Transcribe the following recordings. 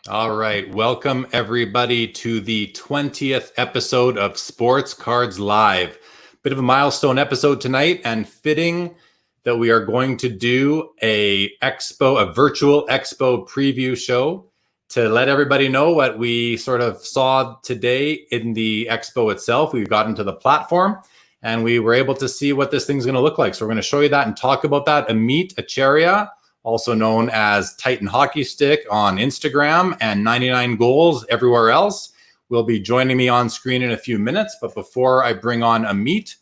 All right. Welcome, everybody, to the 20th episode of Sports Cards Live. Bit of a milestone episode tonight, and fitting that we are going to do a virtual expo preview show to let everybody know what we sort of saw today in the expo itself. We got into the platform and we were able to see what this thing's going to look like. So we're going to show you that and talk about that. Ameet, Acharya, also known as Titan Hockey Stick on Instagram and 99 Goals everywhere else, will be joining me on screen in a few minutes. But before I bring on Ameet,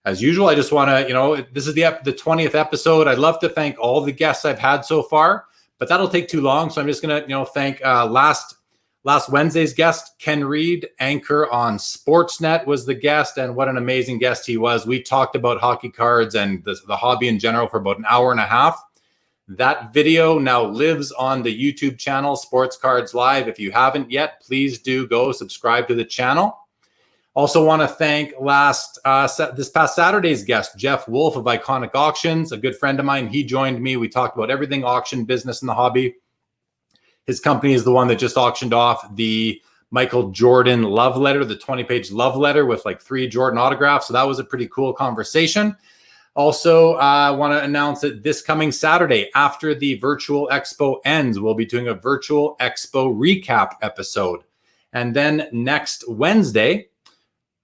as usual, I just want to, this is the 20th episode. I'd love to thank all the guests I've had so far, but that'll take too long. So I'm just going to, thank last Wednesday's guest, Ken Reed, anchor on Sportsnet, was the guest, and what an amazing guest he was. We talked about hockey cards and the hobby in general for about an hour and a half. That video now lives on the YouTube channel, Sports Cards Live. If you haven't yet, please do go subscribe to the channel. Also want to thank this past Saturday's guest, Jeff Wolf of Iconic Auctions, a good friend of mine. He joined me. We talked about everything auction business in the hobby. His company is the one that just auctioned off the Michael Jordan love letter, the 20-page love letter with like 3 Jordan autographs. So that was a pretty cool conversation. Also, I want to announce that this coming Saturday, after the Virtual Expo ends, we'll be doing a Virtual Expo recap episode. And then next Wednesday,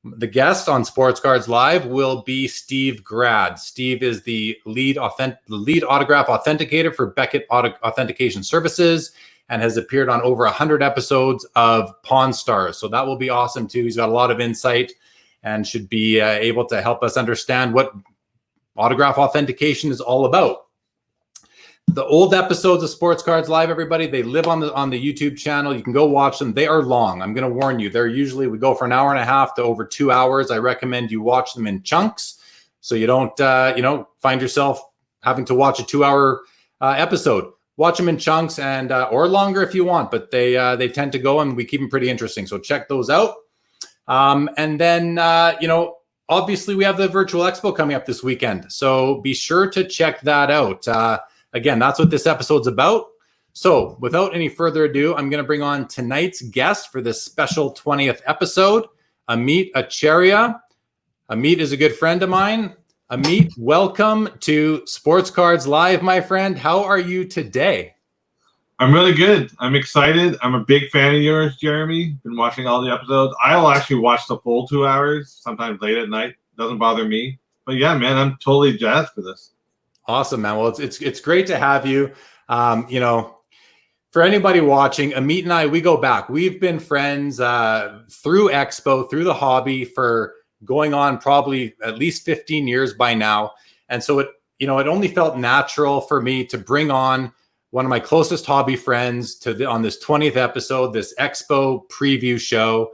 the guest on Sports Cards Live will be Steve Grad. Steve is the lead autograph authenticator for Beckett Authentication Services and has appeared on over 100 episodes of Pawn Stars. So that will be awesome too. He's got a lot of insight and should be able to help us understand what autograph authentication is all about. The old episodes of Sports Cards Live, everybody, they live on the YouTube channel. You can go watch them. They are long. I'm going to warn you. We go for an hour and a half to over 2 hours. I recommend you watch them in chunks so you don't, find yourself having to watch a 2-hour episode. Watch them in chunks and or longer if you want, but they tend to go and we keep them pretty interesting. So check those out. And then, obviously, we have the Virtual Expo coming up this weekend, so be sure to check that out. Again, that's what this episode's about. So without any further ado, I'm going to bring on tonight's guest for this special 20th episode, Ameet Acharya. Ameet is a good friend of mine. Ameet, welcome to Sports Cards Live, my friend. How are you today? I'm really good. I'm excited. I'm a big fan of yours, Jeremy. Been watching all the episodes. I'll actually watch the full 2 hours, sometimes late at night. Doesn't bother me. But yeah, man, I'm totally jazzed for this. Awesome, man. Well, it's great to have you. For anybody watching, Ameet and I, we go back. We've been friends through Expo, through the hobby for going on probably at least 15 years by now. And so it only felt natural for me to bring on one of my closest hobby friends on this 20th episode, this Expo preview show.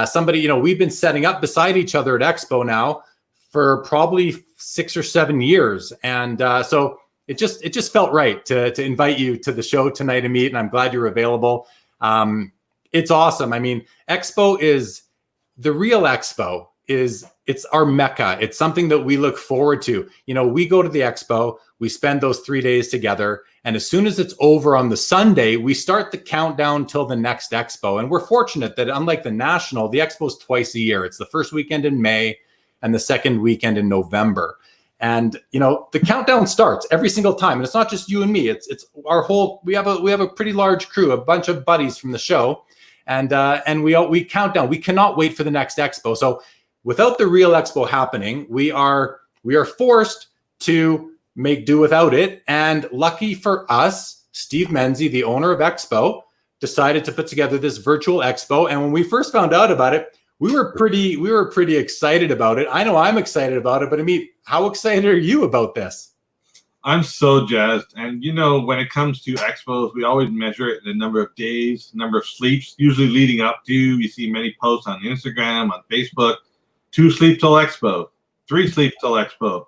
Somebody, we've been setting up beside each other at Expo now for probably 6 or 7 years. And so it just felt right to invite you to the show tonight, Ameet, and I'm glad you're available. It's awesome. I mean, Expo is the real Expo. It's our Mecca. It's something that we look forward to. We go to the Expo, we spend those 3 days together, and as soon as it's over on the Sunday, we start the countdown till the next Expo. And we're fortunate that unlike the National, the Expo's twice a year. It's the first weekend in May and the second weekend in November. And the countdown starts every single time. And it's not just you and me. It's our whole. We have a pretty large crew, a bunch of buddies from the show, and we count down. We cannot wait for the next Expo. So without the real Expo happening, we are forced to make do without it. And lucky for us, Steve Menzie, the owner of Expo, decided to put together this virtual Expo. And when we first found out about it, we were pretty excited about it. I know I'm excited about it, but Ameet, how excited are you about this? I'm so jazzed. And when it comes to expos, we always measure it in the number of days, number of sleeps, usually leading up to. You see many posts on Instagram, on Facebook. 2 sleeps till Expo, 3 sleeps till Expo.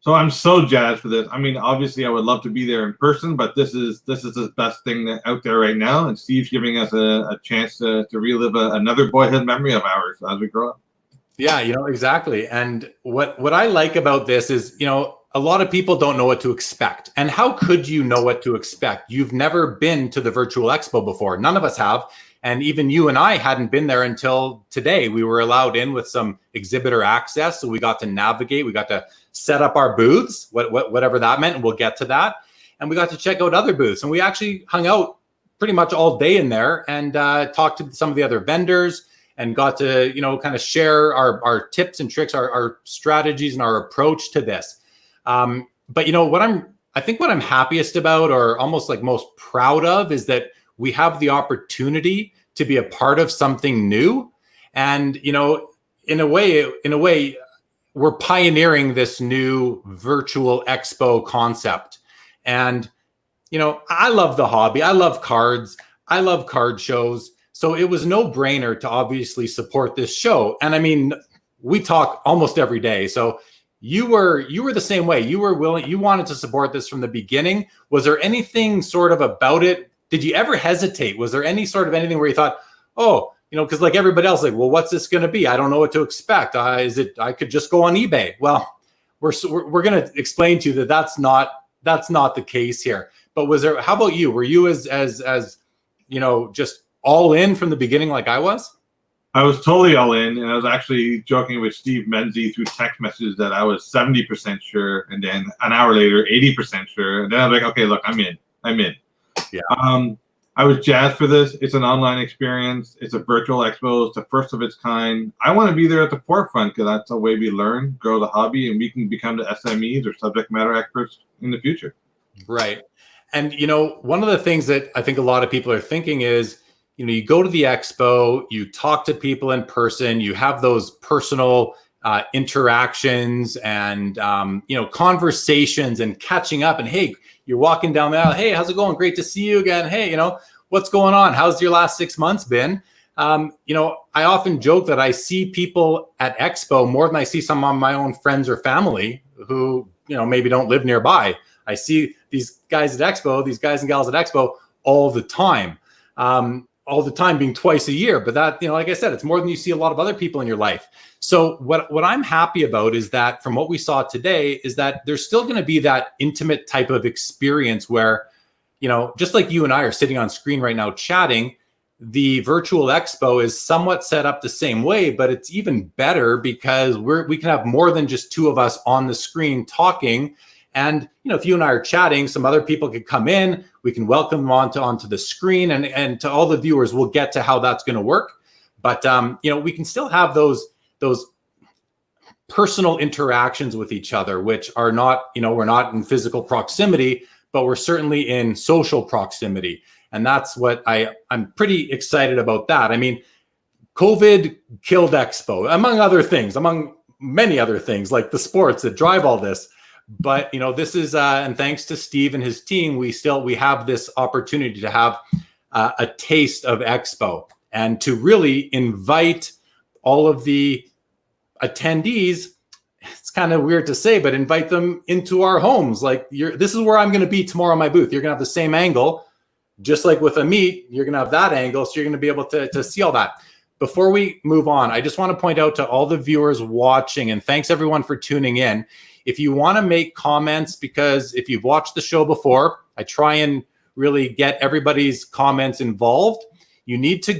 So I'm so jazzed for this. I mean, obviously, I would love to be there in person, but this is the best thing out there right now. And Steve's giving us a chance to relive another boyhood memory of ours as we grow up. Yeah, exactly. And what I like about this is, a lot of people don't know what to expect. And how could you know what to expect? You've never been to the Virtual Expo before. None of us have. And even you and I hadn't been there until today. We were allowed in with some exhibitor access. So we got to navigate. We got to set up our booths, whatever that meant. And we'll get to that. And we got to check out other booths. And we actually hung out pretty much all day in there and talked to some of the other vendors and got to, kind of share our tips and tricks, our strategies and our approach to this. But what I'm happiest about, or almost like most proud of, is that we have the opportunity to be a part of something new. And, in a way, we're pioneering this new virtual expo concept. And, I love the hobby. I love cards. I love card shows. So it was no brainer to obviously support this show. And I mean, we talk almost every day. So you were the same way. You were willing, you wanted to support this from the beginning. Was there anything sort of about it? Did you ever hesitate? Was there any sort of anything where you thought, oh, because like everybody else, like, well, what's this going to be? I don't know what to expect. I could just go on eBay. Well, we're going to explain to you that that's not the case here. But how about you? Were you as just all in from the beginning like I was? I was totally all in, and I was actually joking with Steve Menzie through text messages that I was 70% sure, and then an hour later, 80% sure. And then I was like, okay, look, I'm in. Yeah. I was jazzed for this. It's an online experience. It's a virtual expo. It's the first of its kind. I want to be there at the forefront because that's a way we learn, grow the hobby, and we can become the SMEs or subject matter experts in the future. Right. And, one of the things that I think a lot of people are thinking is, you go to the expo, you talk to people in person, you have those personal interactions and, conversations and catching up. And, hey, you're walking down the aisle. Hey, how's it going? Great to see you again. Hey, what's going on? How's your last 6 months been? I often joke that I see people at expo more than I see some of my own friends or family who, maybe don't live nearby. I see these guys at expo, these guys and gals at expo all the time. All the time being twice a year. But that, like I said, it's more than you see a lot of other people in your life. So what I'm happy about is that from what we saw today is that there's still going to be that intimate type of experience where, just like you and I are sitting on screen right now chatting, the virtual expo is somewhat set up the same way, but it's even better because we can have more than just two of us on the screen talking. And, if you and I are chatting, some other people could come in, we can welcome them onto the screen, and to all the viewers, we'll get to how that's going to work. But, we can still have those personal interactions with each other, which are not, we're not in physical proximity, but we're certainly in social proximity. And that's what I'm pretty excited about that. I mean, COVID killed Expo, among many other things, like the sports that drive all this. But, this is, and thanks to Steve and his team, we have this opportunity to have a taste of Expo and to really invite all of the attendees. It's kind of weird to say, but invite them into our homes. Like this is where I'm going to be tomorrow in my booth. You're going to have the same angle, just like with Ameet, you're going to have that angle. So you're going to be able to see all that. Before we move on, I just want to point out to all the viewers watching, and thanks everyone for tuning in. If you want to make comments, because if you've watched the show before, I try and really get everybody's comments involved. You need to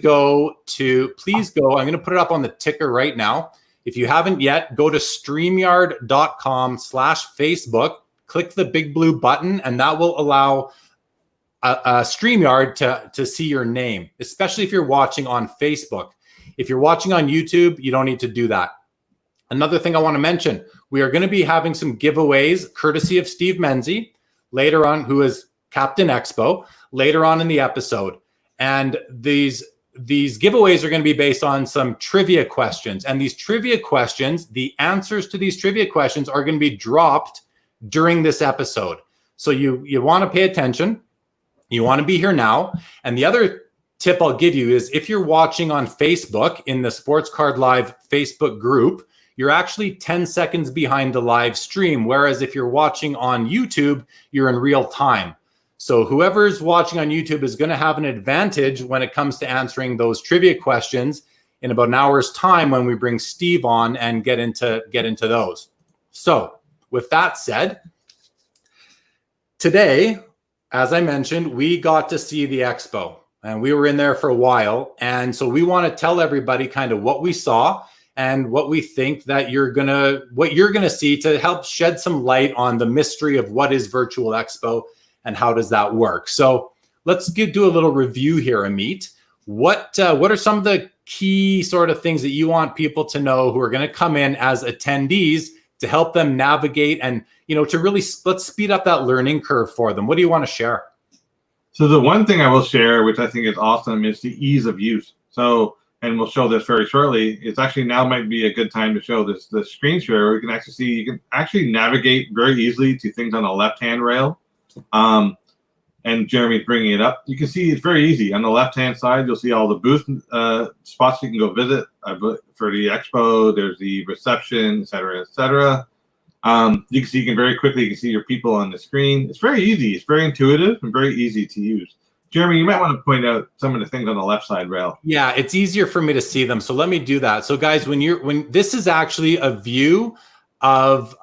please go. I'm going to put it up on the ticker right now. If you haven't yet, go to StreamYard.com/Facebook, click the big blue button, and that will allow StreamYard to see your name, especially if you're watching on Facebook. If you're watching on YouTube, you don't need to do that. Another thing I want to mention, we are going to be having some giveaways courtesy of Steve Menzie later on, who is Captain Expo, later on in the episode. And these giveaways are going to be based on some trivia questions. And these trivia questions, the answers to these trivia questions are going to be dropped during this episode. So you want to pay attention. You want to be here now. And the other tip I'll give you is if you're watching on Facebook in the Sports Card Live Facebook group, you're actually 10 seconds behind the live stream. Whereas if you're watching on YouTube, you're in real time. So whoever's watching on YouTube is going to have an advantage when it comes to answering those trivia questions in about an hour's time when we bring Steve on and get into those. So with that said, Today, as I mentioned, we got to see the expo and we were in there for a while. And so we want to tell everybody kind of what we saw and what we think that you're going to see to help shed some light on the mystery of what is Virtual Expo and how does that work. So let's do a little review here, Ameet. What are some of the key sort of things that you want people to know who are going to come in as attendees to help them navigate and, to really let's speed up that learning curve for them? What do you want to share? So the one thing I will share, which I think is awesome, is the ease of use. So, and we'll show this very shortly. It's actually now might be a good time to show the screen share where you can actually navigate very easily to things on the left-hand rail. And Jeremy's bringing it up. You can see it's very easy. On the left-hand side, you'll see all the booth spots you can go visit for the expo. There's the reception, et cetera, et cetera. You can very quickly see your people on the screen. It's very easy. It's very intuitive and very easy to use. Jeremy, you might want to point out some of the things on the left side rail. Yeah, it's easier for me to see them. So let me do that. So guys, when this is actually a view of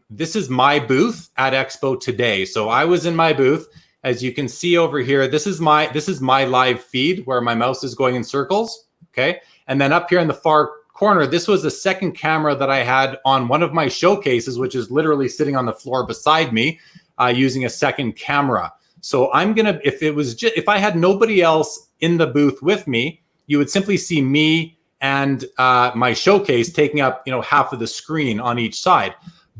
this is my booth at Expo today. So I was in my booth. As you can see over here, this is my live feed where my mouse is going in circles. Okay. And then up here in the far corner, this was the second camera that I had on one of my showcases, which is literally sitting on the floor beside me, using a second camera. So I'm gonna, if I had nobody else in the booth with me, you would simply see me and my showcase taking up half of the screen on each side.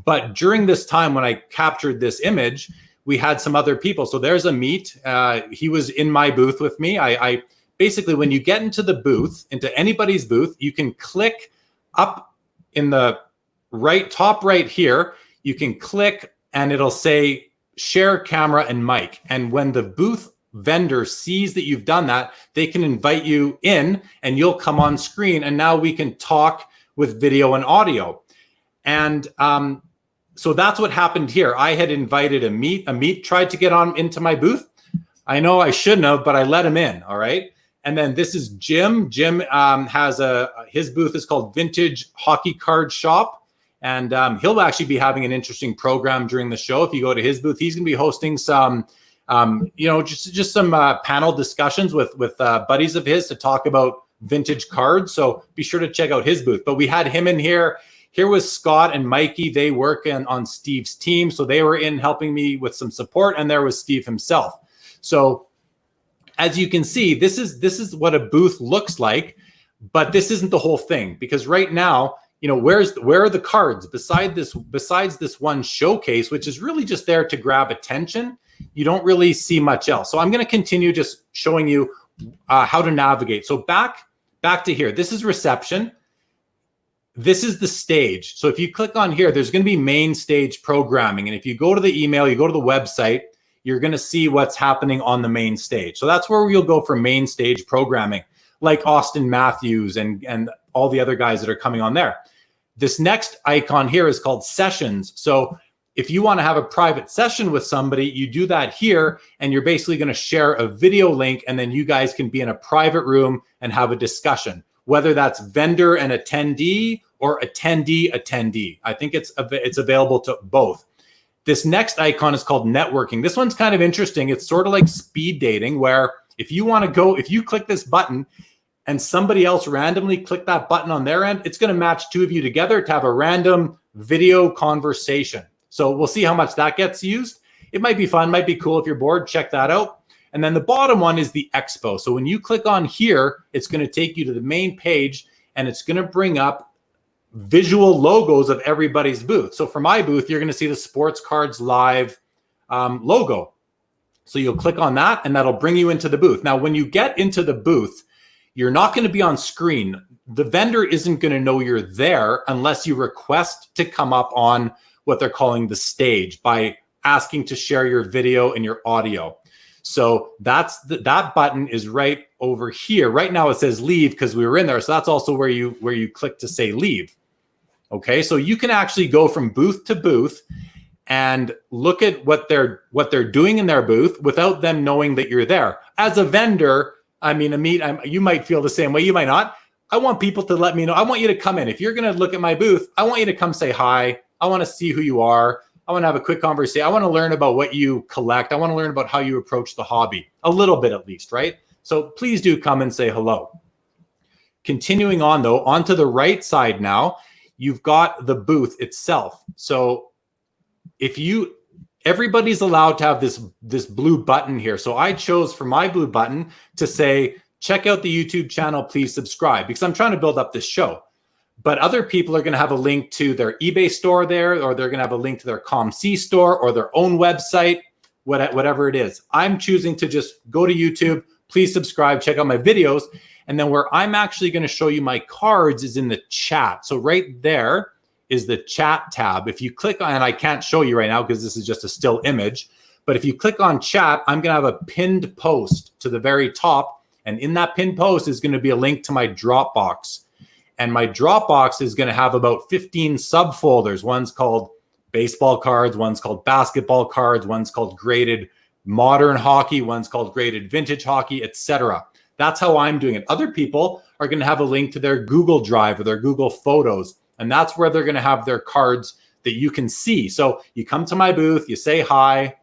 But during this time when I captured this image, we had some other people. So there's Ameet. He was in my booth with me. I basically, when you get into the booth, into anybody's booth, you can click up in the top right here. You can click and it'll say share camera and mic. And when the booth vendor sees that you've done that, they can invite you in and you'll come on screen. And now we can talk with video and audio. And so that's what happened here. I had invited Ameet. Ameet tried to get on into my booth. I know I shouldn't have, but I let him in. All right. And then this is Jim. Jim has his booth is called Vintage Hockey Card Shop. And he'll actually be having an interesting program during the show. If you go to his booth, he's going to be hosting some, just some panel discussions with buddies of his to talk about vintage cards. So be sure to check out his booth. But we had him in here. Here was Scott and Mikey. They work on Steve's team. So they were in helping me with some support. And there was Steve himself. So as you can see, this is what a booth looks like, but this isn't the whole thing, because right now, where are the cards besides this one showcase, which is really just there to grab attention. You don't really see much else. So I'm going to continue just showing you how to navigate. So back to here. This is reception. This is the stage. So if you click on here, there's going to be main stage programming. And if you go to the email, you go to the website, you're going to see what's happening on the main stage. So that's where you'll go for main stage programming, like Austin Matthews and all the other guys that are coming on there. This next icon here is called sessions. So if you want to have a private session with somebody, you do that here, and you're basically going to share a video link, and then you guys can be in a private room and have a discussion, whether that's vendor and attendee or attendee. I think it's available to both. This next icon is called networking. This one's kind of interesting. It's sort of like speed dating, where if you click this button and somebody else randomly click that button on their end, it's going to match two of you together to have a random video conversation. So we'll see how much that gets used. It might be fun, might be cool. If you're bored, check that out. And then the bottom one is the expo. So when you click on here, it's going to take you to the main page, and it's going to bring up visual logos of everybody's booth. So for my booth, you're going to see the Sports Cards Live logo. So you'll click on that, and that'll bring you into the booth. Now, when you get into the booth, you're not going to be on screen. The vendor isn't going to know you're there unless you request to come up on what they're calling the stage by asking to share your video and your audio. So that button is right over here. Right now it says leave because we were in there. So that's also where you click to say leave. Okay, so you can actually go from booth to booth and look at what they're doing in their booth without them knowing that you're there. As a vendor, I mean, Ameet, you might feel the same way. You might not. I want people to let me know. I want you to come in. If you're going to look at my booth, I want you to come say hi. I want to see who you are. I want to have a quick conversation. I want to learn about what you collect. I want to learn about how you approach the hobby, a little bit at least, right? So please do come and say hello. Continuing on though, onto the right side now, you've got the booth itself. So everybody's allowed to have this blue button here. So I chose for my blue button to say, check out the YouTube channel, please subscribe, because I'm trying to build up this show. But other people are going to have a link to their eBay store there, or they're going to have a link to their ComC store or their own website, whatever it is. I'm choosing to just go to YouTube, please subscribe, check out my videos. And then where I'm actually going to show you my cards is in the chat. So right there is the chat tab. If you click on, and I can't show you right now because this is just a still image, but if you click on chat, I'm going to have a pinned post to the very top. And in that pinned post is going to be a link to my Dropbox. And my Dropbox is going to have about 15 subfolders. One's called baseball cards, one's called basketball cards, one's called graded modern hockey, one's called graded vintage hockey, etc. That's how I'm doing it. Other people are going to have a link to their Google Drive or their Google Photos, and that's where they're going to have their cards that you can see. So you come to my booth, you say hi,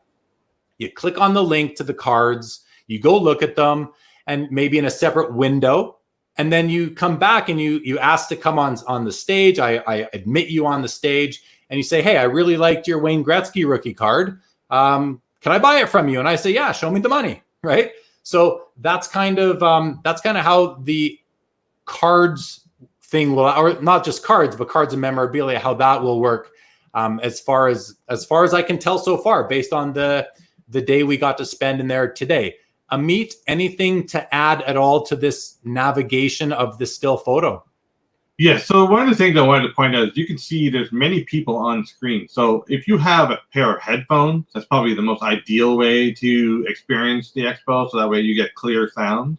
you click on the link to the cards, you go look at them, and maybe in a separate window, and then you come back and you ask to come on the stage. I admit you on the stage, and you say, hey, I really liked your Wayne Gretzky rookie card. Can I buy it from you? And I say, yeah, show me the money, right? So that's kind of how the cards thing will, or not just cards, but cards and memorabilia, how that will work. As far as I can tell so far, based on the day we got to spend in there today. Ameet, anything to add at all to this navigation of the still photo? Yeah, so one of the things I wanted to point out is you can see there's many people on screen. So if you have a pair of headphones, that's probably the most ideal way to experience the expo, so that way you get clear sound.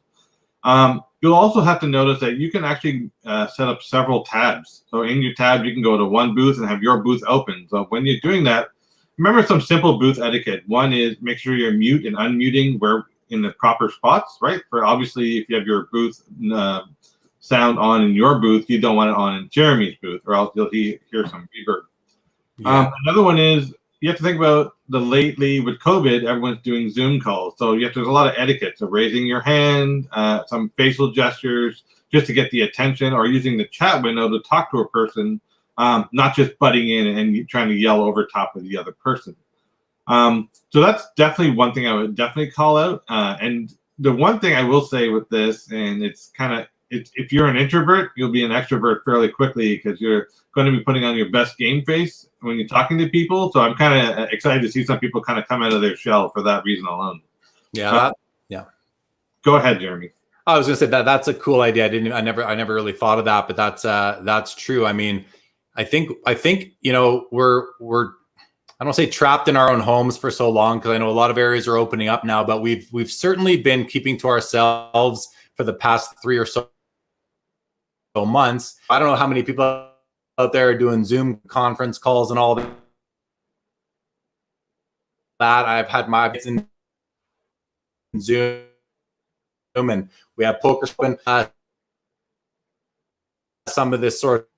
You'll also have to notice that you can actually set up several tabs. So in your tab, you can go to one booth and have your booth open. So when you're doing that, remember some simple booth etiquette. One is make sure you're mute and unmuting where in the proper spots, right? For obviously, if you have your booth sound on in your booth, you don't want it on in Jeremy's booth, or else you'll hear some reverb. Yeah. Another one is you have to think about lately with COVID, everyone's doing Zoom calls. So there's a lot of etiquette. So raising your hand, some facial gestures, just to get the attention, or using the chat window to talk to a person, not just butting in and trying to yell over top of the other person. So that's definitely one thing I would definitely call out. And the one thing I will say with this, and it's kind of, if you're an introvert, you'll be an extrovert fairly quickly because you're going to be putting on your best game face when you're talking to people. So I'm kind of excited to see some people kind of come out of their shell for that reason alone. Yeah. Go ahead, Jeremy. I was going to say that's a cool idea. I never really thought of that, but that's true. I mean, I think we're I don't say trapped in our own homes for so long, because I know a lot of areas are opening up now, but we've certainly been keeping to ourselves for the past 3 or so months. I don't know how many people out there are doing Zoom conference calls and all that. I've had my in Zoom, and we have poker, some of this sort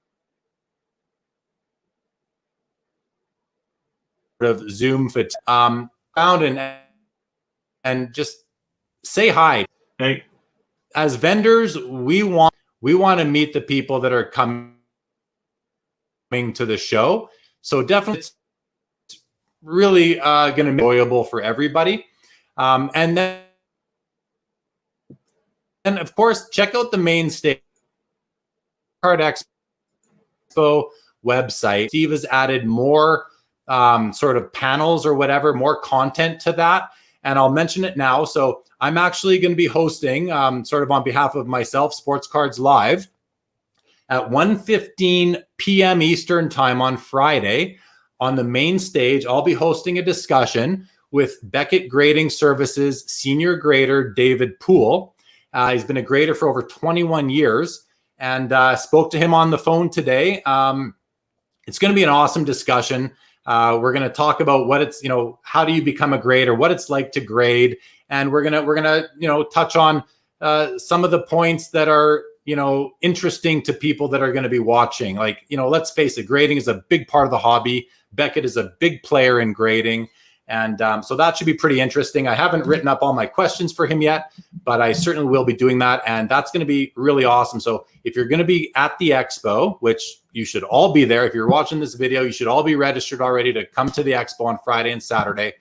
of Zoom fit found and just say hi. Hey, as vendors, we want to meet the people that are coming to the show. So definitely it's really going to be enjoyable for everybody. And then of course, check out the main stage Card Expo website. Steve has added more sort of panels or whatever, more content to that. And I'll mention it now. So I'm actually going to be hosting, sort of on behalf of myself, Sports Cards Live at 1:15 p.m. Eastern time on Friday. On the main stage, I'll be hosting a discussion with Beckett Grading Services senior grader David Poole. He's been a grader for over 21 years, and spoke to him on the phone today. It's going to be an awesome discussion. We're going to talk about what it's, how do you become a grader, what it's like to grade. And we're going to touch on some of the points that are, interesting to people that are going to be watching. Like, let's face it, grading is a big part of the hobby. Beckett is a big player in grading. And so that should be pretty interesting. I haven't written up all my questions for him yet, but I certainly will be doing that. And that's going to be really awesome. So if you're going to be at the expo, which you should all be there, if you're watching this video, you should all be registered already to come to the expo on Friday and Saturday.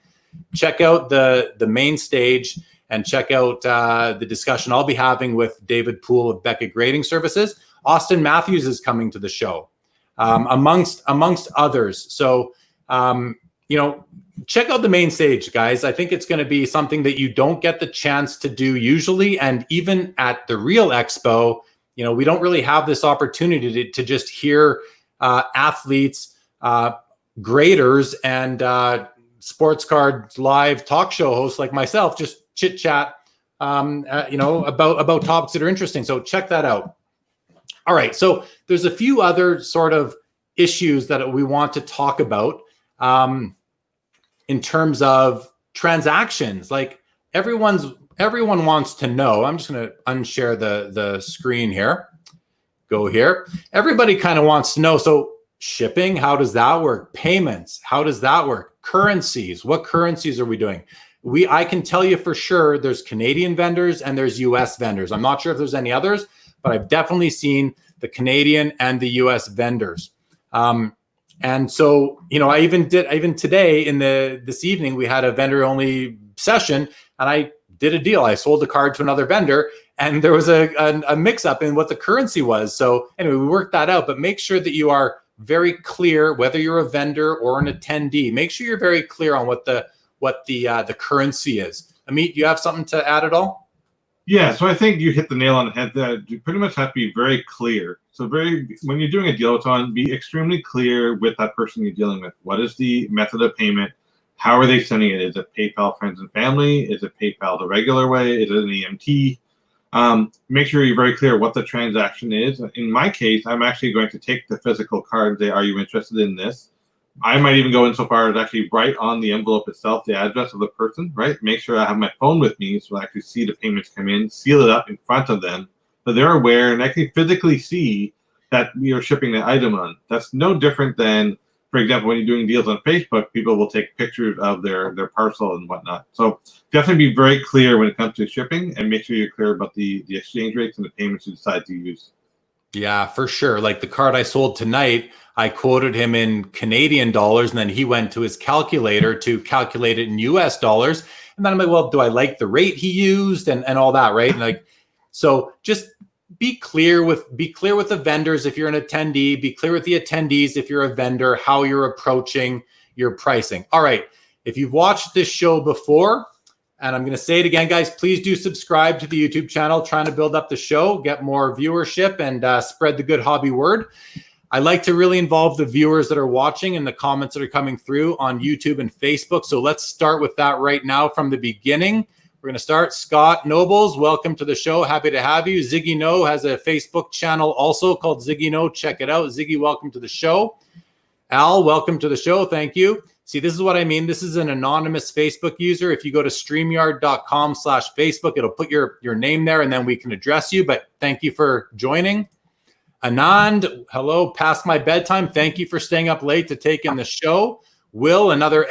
Check out the main stage and check out the discussion I'll be having with David Poole of Beckett Grading Services. Austin Matthews is coming to the show, amongst others. So, check out the main stage, guys. I think it's going to be something that you don't get the chance to do usually. And even at the real expo, we don't really have this opportunity to just hear athletes, graders, and sports card live talk show hosts like myself just chit chat, about topics that are interesting. So check that out. All right. So there's a few other sort of issues that we want to talk about. In terms of transactions, like everyone wants to know. I'm just going to unshare the screen here. Go here. Everybody kind of wants to know. So shipping, how does that work? Payments, how does that work? Currencies, what currencies are we doing? I can tell you for sure there's Canadian vendors and there's US vendors. I'm not sure if there's any others, but I've definitely seen the Canadian and the US vendors. And so, I even today this evening, we had a vendor only session and I did a deal. I sold the card to another vendor and there was a mix up in what the currency was. So anyway, we worked that out, but make sure that you are very clear, whether you're a vendor or an attendee, make sure you're very clear on what the currency is. Ameet, do you have something to add at all? Yeah, so I think you hit the nail on the head that you pretty much have to be very clear. So when you're doing a deal with someone, be extremely clear with that person you're dealing with. What is the method of payment? How are they sending it? Is it PayPal friends and family? Is it PayPal the regular way? Is it an EMT? Make sure you're very clear what the transaction is. In my case, I'm actually going to take the physical card and say, are you interested in this? I might even go in so far as actually write on the envelope itself the address of the person, right? Make sure I have my phone with me so I actually see the payments come in, seal it up in front of them, so they're aware and actually physically see that you're shipping the item on. That's no different than, for example, when you're doing deals on Facebook, people will take pictures of their parcel and whatnot. So definitely be very clear when it comes to shipping and make sure you're clear about the exchange rates and the payments you decide to use. Yeah, for sure. Like the card I sold tonight, I quoted him in Canadian dollars, and then he went to his calculator to calculate it in US dollars. And then I'm like, well, do I like the rate he used and all that, right? And like, so just be clear with the vendors if you're an attendee, be clear with the attendees if you're a vendor, how you're approaching your pricing. All right. If you've watched this show before, and I'm going to say it again, guys, please do subscribe to the YouTube channel, trying to build up the show, get more viewership, and spread the good hobby word. I like to really involve the viewers that are watching and the comments that are coming through on YouTube and Facebook. So let's start with that right now from the beginning. We're going to start. Scott Nobles, welcome to the show. Happy to have you. Ziggy No has a Facebook channel also called Ziggy No. Check it out. Ziggy, welcome to the show. Al, welcome to the show. Thank you. See, this is what I mean. This is an anonymous Facebook user. If you go to StreamYard.com/Facebook, it'll put your name there and then we can address you. But thank you for joining. Anand, hello, past my bedtime. Thank you for staying up late to take in the show. Will, another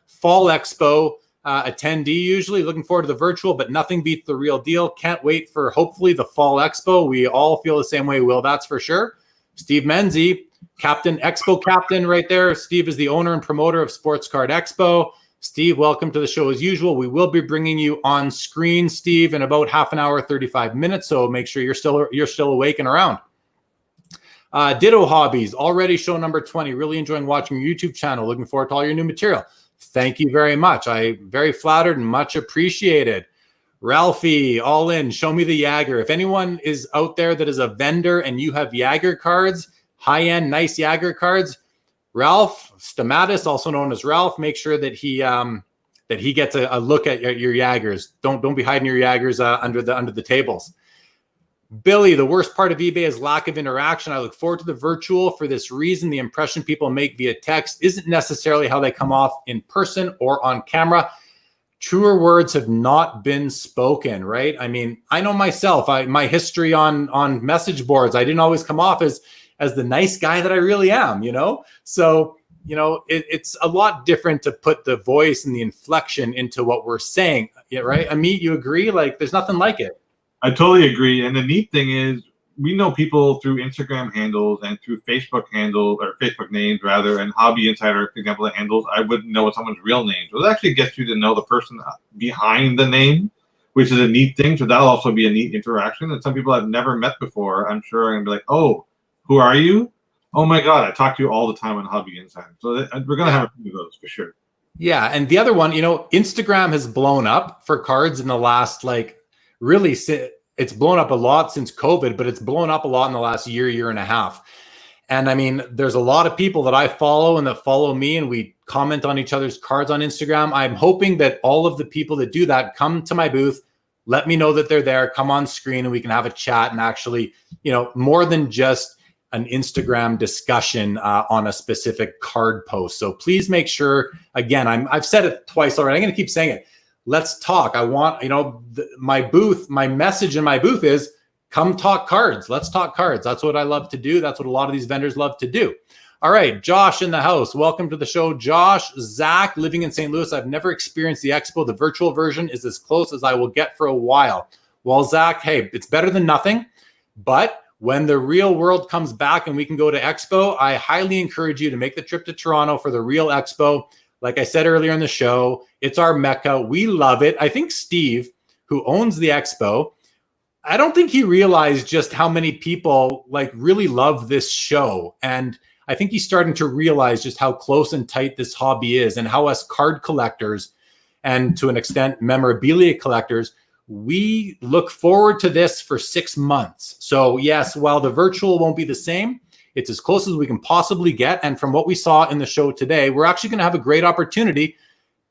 Fall Expo attendee usually. Looking forward to the virtual, but nothing beats the real deal. Can't wait for hopefully the Fall Expo. We all feel the same way, Will, that's for sure. Steve Menzie, Expo Captain right there. Steve is the owner and promoter of Sports Card Expo. Steve, welcome to the show as usual. We will be bringing you on screen, Steve, in about half an hour, 35 minutes. So make sure you're still awake and around. Ditto Hobbies, already show number 20. Really enjoying watching your YouTube channel. Looking forward to all your new material. Thank you very much. I'm very flattered and much appreciated. Ralphie, all in. Show me the Jagger. If anyone is out there that is a vendor and you have Jagger cards, high-end, nice Jagger cards, Ralph Stamatis, also known as Ralph, make sure that he gets a look at your Jaggers. Don't be hiding your Jaggers under the tables. Billy, the worst part of eBay is lack of interaction. I look forward to the virtual for this reason. The impression people make via text isn't necessarily how they come off in person or on camera. truer words have not been spoken, right? I mean, I know myself, my history on message boards, I didn't always come off as the nice guy that I really am, So, it's a lot different to put the voice and the inflection into what we're saying, yeah, right? Ameet, you agree? Like, there's nothing like it. I totally agree. And the neat thing is, we know people through Instagram handles and through Facebook handles, or Facebook names rather, and Hobby Insider, for example, the handles. I wouldn't know what someone's real name. So it actually gets you to know the person behind the name, which is a neat thing. So that'll also be a neat interaction. And some people I've never met before, I'm sure, are going to be like, oh, who are you? Oh my God, I talk to you all the time on Hobby Insider. So we're going to have a few of those for sure. Yeah. And the other one, Instagram has blown up for cards in the last, really, it's blown up a lot since COVID, but it's blown up a lot in the last year and a half. And I mean, there's a lot of people that I follow and that follow me, and we comment on each other's cards on Instagram. I'm hoping that all of the people that do that come to my booth, let me know that they're there, come on screen, and we can have a chat and actually, more than just an Instagram discussion on a specific card post. So please make sure, again, I've said it twice already. I'm going to keep saying it. Let's talk. I want, my message in my booth is come talk cards. Let's talk cards. That's what I love to do. That's what a lot of these vendors love to do. All right, Josh in the house. Welcome to the show. Josh, Zach, living in St. Louis. I've never experienced the expo. The virtual version is as close as I will get for a while. Well, Zach, hey, it's better than nothing. But when the real world comes back and we can go to expo, I highly encourage you to make the trip to Toronto for the real expo. Like I said earlier in the show, it's our Mecca. We love it. I think Steve, who owns the expo, I don't think he realized just how many people really love this show. And I think he's starting to realize just how close and tight this hobby is, and how us card collectors, and to an extent memorabilia collectors, we look forward to this for 6 months. So yes, while the virtual won't be the same, it's as close as we can possibly get. And from what we saw in the show today, we're actually going to have a great opportunity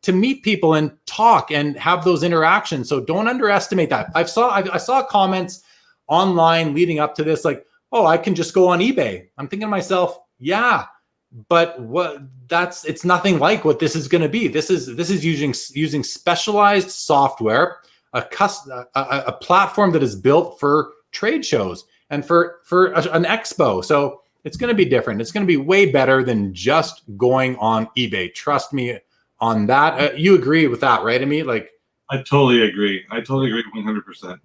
to meet people and talk and have those interactions. So don't underestimate that. I saw comments online leading up to this, like, oh, I can just go on eBay. I'm thinking to myself, yeah, but it's nothing like what this is going to be. This is using specialized software, a platform that is built for trade shows and for an expo. So it's going to be different. It's going to be way better than just going on eBay. Trust me on that. You agree with that, right, Ameet? I totally agree. 100%.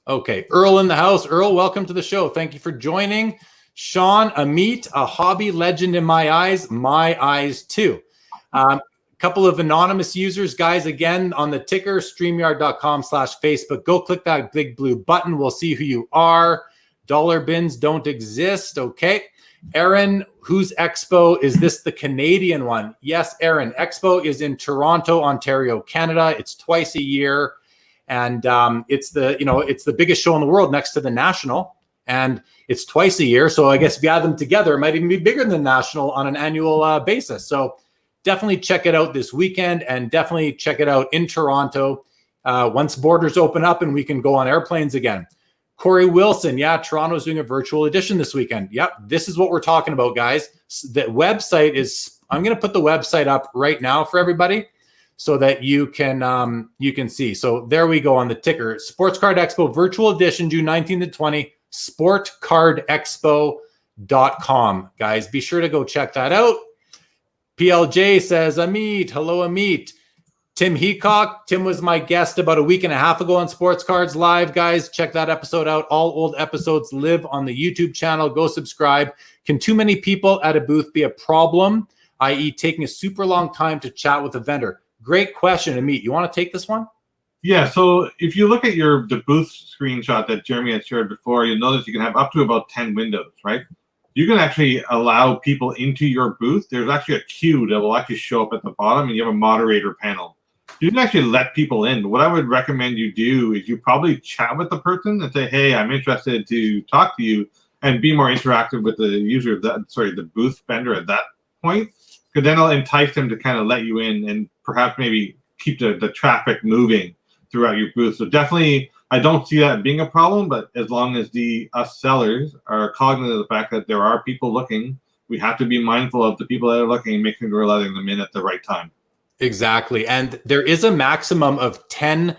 Okay. Earl in the house. Earl, welcome to the show. Thank you for joining. Sean, Ameet, a hobby legend in my eyes too. Couple of anonymous users, guys, again, on the ticker, StreamYard.com/Facebook. Go click that big blue button. We'll see who you are. Dollar bins don't exist. Okay. Aaron, whose expo is this? The Canadian one? Yes, Aaron. Expo is in Toronto, Ontario, Canada. It's twice a year. And it's the biggest show in the world next to the National. And it's twice a year. So I guess if you add them together, it might even be bigger than the National on an annual basis. So definitely check it out this weekend, and definitely check it out in Toronto once borders open up and we can go on airplanes again. Corey Wilson, yeah, Toronto's doing a virtual edition this weekend. Yep, this is what we're talking about, guys. The website is, I'm going to put the website up right now for everybody so that you can see. So there we go on the ticker. Sports Card Expo Virtual Edition, June 19 to 20, sportcardexpo.com. Guys, be sure to go check that out. PLJ says, Ameet, hello, Ameet. Tim Heacock. Tim was my guest about a week and a half ago on Sports Cards Live. Guys, check that episode out. All old episodes live on the YouTube channel. Go subscribe. Can too many people at a booth be a problem, i.e. taking a super long time to chat with a vendor? Great question, Ameet. You want to take this one? Yeah, so if you look at the booth screenshot that Jeremy had shared before, you'll notice you can have up to about 10 windows, right? You can actually allow people into your booth. There's actually a queue that will actually show up at the bottom, and you have a moderator panel. You can actually let people in. What I would recommend you do is you probably chat with the person and say, hey, I'm interested to talk to you, and be more interactive with the user, the booth vendor at that point, because then it'll entice them to kind of let you in and perhaps maybe keep the traffic moving throughout your booth. So definitely, I don't see that being a problem, but as long as us sellers are cognizant of the fact that there are people looking, we have to be mindful of the people that are looking and make sure we're letting them in at the right time. Exactly. And there is a maximum of 10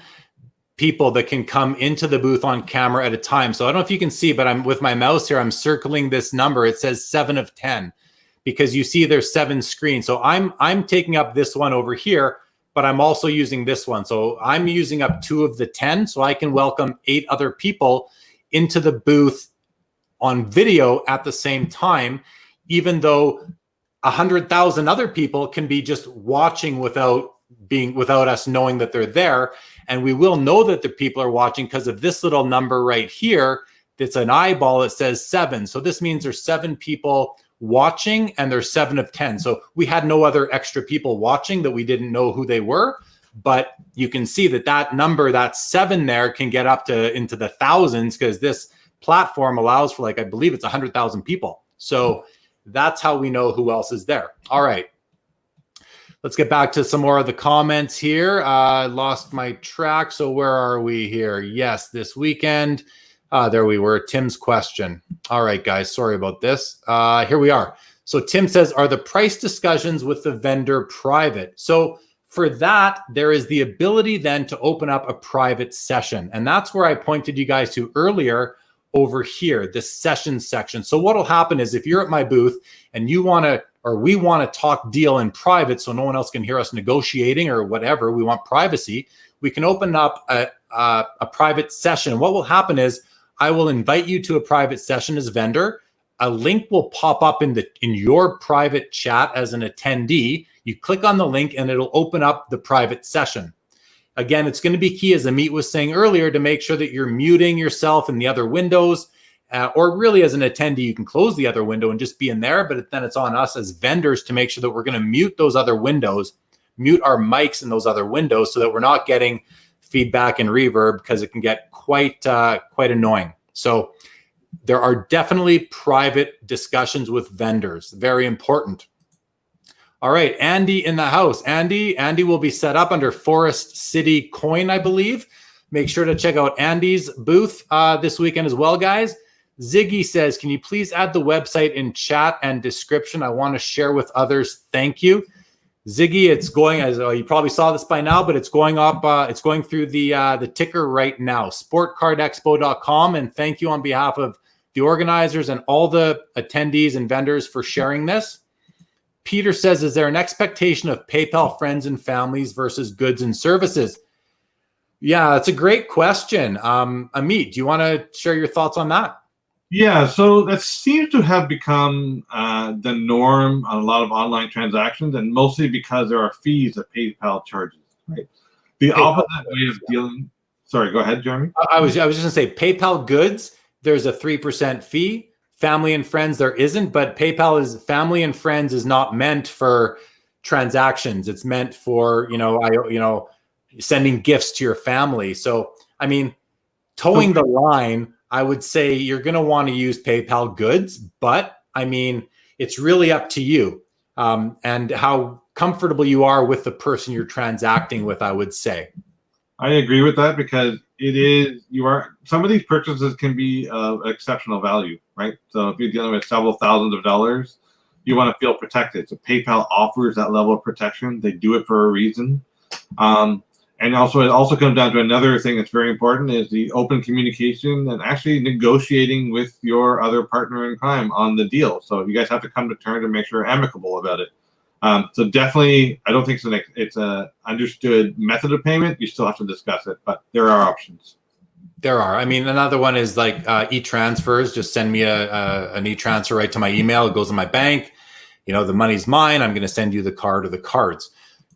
people that can come into the booth on camera at a time. So I don't know if you can see, but I'm with my mouse here, I'm circling this number. It says 7 of 10 because you see there's 7 screens. So I'm taking up this one over here, but I'm also using this one. So I'm using up 2 of the 10, so I can welcome 8 other people into the booth on video at the same time, even though 100,000 other people can be just watching without us knowing that they're there. And we will know that the people are watching because of this little number right here. That's an eyeball. It says 7. So this means there's 7 people watching and there's 7 of 10. So we had no other extra people watching that we didn't know who they were. But you can see that number, that 7 there, can get up to into the thousands because this platform allows for, like, I believe it's 100,000 people. So that's how we know who else is there. All right. Let's get back to some more of the comments here. I lost my track. So where are we here? Yes, this weekend. There we were. Tim's question. All right, guys. Sorry about this. Here we are. So Tim says, are the price discussions with the vendor private? So for that, there is the ability then to open up a private session. And that's where I pointed you guys to earlier over here, this session section. So what will happen is if you're at my booth and you want to, or we want to talk deal in private so no one else can hear us negotiating or whatever, we want privacy, we can open up a private session. What will happen is I will invite you to a private session as a vendor. A link will pop up in your private chat as an attendee. You click on the link and it'll open up the private session. Again, it's going to be key, as Ameet was saying earlier, to make sure that you're muting yourself in the other windows, or really as an attendee, you can close the other window and just be in there, but then it's on us as vendors to make sure that we're going to mute those other windows, mute our mics in those other windows so that we're not getting feedback and reverb because it can get quite annoying. So there are definitely private discussions with vendors. Very important. All right, Andy in the house. Andy will be set up under Forest City Coin, I believe. Make sure to check out Andy's booth this weekend as well, guys. Ziggy says, can you please add the website in chat and description? I want to share with others. Thank you. Ziggy, it's going, as you probably saw this by now, but it's going up. It's going through the ticker right now, sportcardexpo.com. And thank you on behalf of the organizers and all the attendees and vendors for sharing this. Peter says, is there an expectation of PayPal friends and families versus goods and services? Yeah, that's a great question. Ameet, do you want to share your thoughts on that? Yeah, so that seems to have become the norm on a lot of online transactions, and mostly because there are fees that PayPal charges, right? The opposite way of dealing. Sorry, go ahead, Jeremy. I was just going to say PayPal goods, there's a 3% fee. Family and friends, there isn't, but PayPal is family and friends is not meant for transactions. It's meant for, sending gifts to your family. So, I mean, towing the line, I would say you're going to want to use PayPal goods, but I mean, it's really up to you and how comfortable you are with the person you're transacting with, I would say. I agree with that because some of these purchases can be of exceptional value, right? So if you're dealing with several thousands of dollars, you want to feel protected. So PayPal offers that level of protection. They do it for a reason. And also, it also comes down to another thing that's very important is the open communication and actually negotiating with your other partner in crime on the deal. So you guys have to come to terms and make sure you're amicable about it. So definitely, I don't think it's a understood method of payment. You still have to discuss it, but there are options. There are. I mean, another one is like e-transfers. Just send me an e-transfer right to my email. It goes in my bank. The money's mine. I'm going to send you the card or the cards.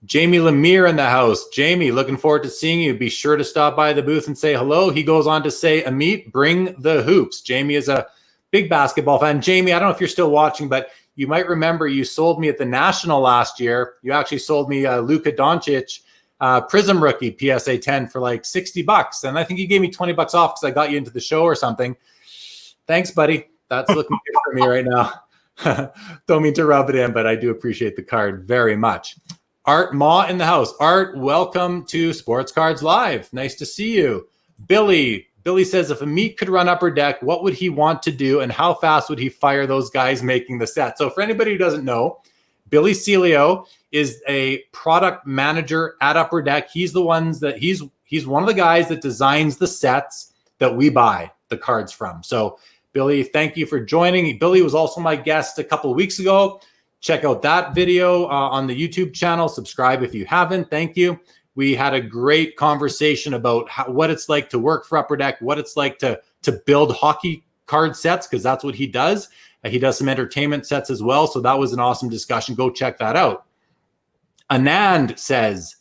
Jamie Lemire in the house. Jamie, looking forward to seeing you. Be sure to stop by the booth and say hello. He goes on to say, Ameet, bring the hoops. Jamie is a big basketball fan. Jamie, I don't know if you're still watching, but you might remember you sold me at the National last year. You actually sold me Luka Doncic Prism rookie PSA 10 for like $60. And I think you gave me $20 off because I got you into the show or something. Thanks, buddy. That's looking good for me right now. Don't mean to rub it in, but I do appreciate the card very much. Art Ma in the house. Art, welcome to Sports Cards Live. Nice to see you. Billy says, if Ameet could run Upper Deck, what would he want to do and how fast would he fire those guys making the set? So for anybody who doesn't know, Billy Celio is a product manager at Upper Deck. He's the ones that he's one of the guys that designs the sets that we buy the cards from. So Billy, thank you for joining. Billy was also my guest a couple of weeks ago. Check out that video on the YouTube channel. Subscribe if you haven't. Thank you. We had a great conversation about what it's like to work for Upper Deck, what it's like to build hockey card sets, because that's what he does. He does some entertainment sets as well. So that was an awesome discussion. Go check that out. Anand says,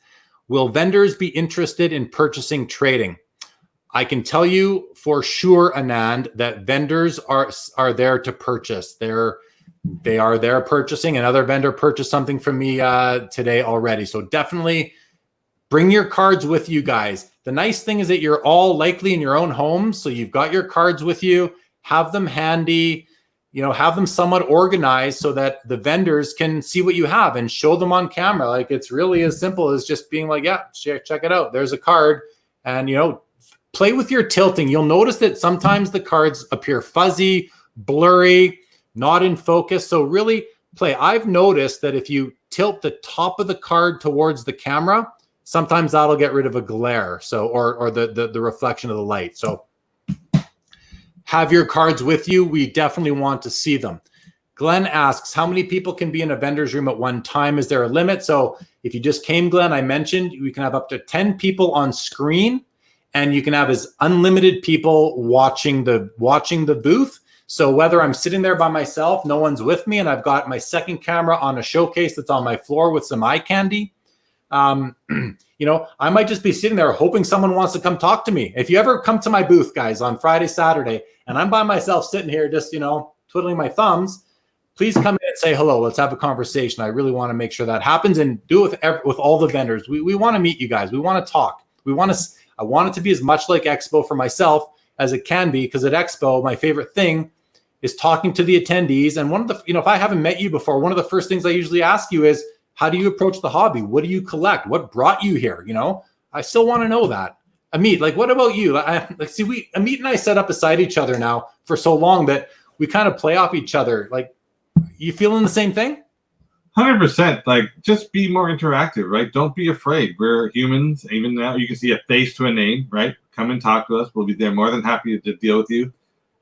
will vendors be interested in purchasing trading? I can tell you for sure, Anand, that vendors are there to purchase. They are there purchasing. Another vendor purchased something from me today already. So definitely bring your cards with you guys. The nice thing is that you're all likely in your own homes. So you've got your cards with you, have them handy, have them somewhat organized so that the vendors can see what you have and show them on camera. Like, it's really as simple as just being like, yeah, check it out. There's a card. And, play with your tilting. You'll notice that sometimes the cards appear fuzzy, blurry, not in focus. So really play. I've noticed that if you tilt the top of the card towards the camera, sometimes that'll get rid of a glare. So, or the reflection of the light. So have your cards with you. We definitely want to see them. Glenn asks, how many people can be in a vendor's room at one time? Is there a limit? So if you just came, Glenn, I mentioned we can have up to 10 people on screen, and you can have as unlimited people watching the booth. So whether I'm sitting there by myself, no one's with me, and I've got my second camera on a showcase that's on my floor with some eye candy, I might just be sitting there hoping someone wants to come talk to me. If you ever come to my booth, guys, on Friday, Saturday, and I'm by myself sitting here just, twiddling my thumbs, please come in and say hello. Let's have a conversation. I really want to make sure that happens, and do it with all the vendors. We want to meet you guys. We want to talk. I want it to be as much like Expo for myself as it can be, because at Expo, my favorite thing is talking to the attendees. And one of the, if I haven't met you before, one of the first things I usually ask you is, how do you approach the hobby? What do you collect? What brought you here? I still want to know that. Ameet, what about you? Ameet and I set up beside each other now for so long that we kind of play off each other. You feeling the same thing? 100%. Just be more interactive, right? Don't be afraid. We're humans. Even now, you can see a face to a name, right? Come and talk to us. We'll be there more than happy to deal with you.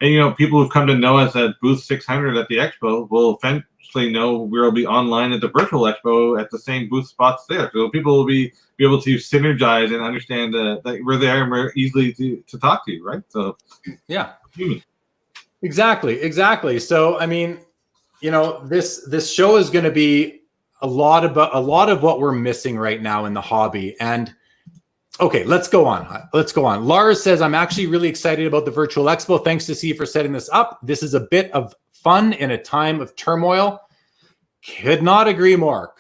And, people who've come to know us at booth 600 at the Expo will eventually know we'll be online at the Virtual Expo at the same booth spots there. So people will be able to synergize and understand that we're there and we're easily to talk to you, right? So, yeah. Human. Exactly. So, this show is going to be a lot of what we're missing right now in the hobby. And okay, let's go on. Lars says, I'm actually really excited about the Virtual Expo. Thanks to Steve for setting this up. This is a bit of fun in a time of turmoil. Could not agree more.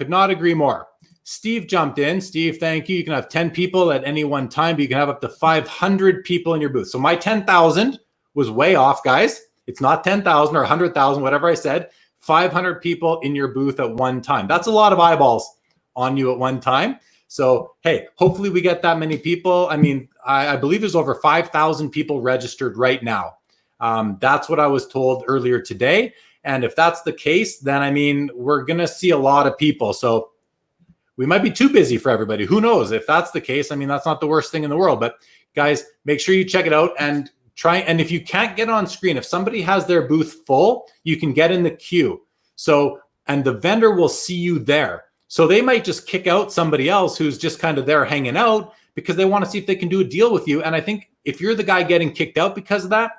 Steve jumped in. Steve, thank you. You can have 10 people at any one time, but you can have up to 500 people in your booth. So my 10,000 was way off, guys. It's not 10,000 or 100,000, whatever I said. 500 people in your booth at one time. That's a lot of eyeballs on you at one time. So, hey, hopefully we get that many people. I believe there's over 5,000 people registered right now. That's what I was told earlier today. And if that's the case, then, we're going to see a lot of people. So we might be too busy for everybody. Who knows? If that's the case, that's not the worst thing in the world. But guys, make sure you check it out and try. And if you can't get on screen, if somebody has their booth full, you can get in the queue. So, and the vendor will see you there. So they might just kick out somebody else who's just kind of there hanging out because they want to see if they can do a deal with you. And I think if you're the guy getting kicked out because of that,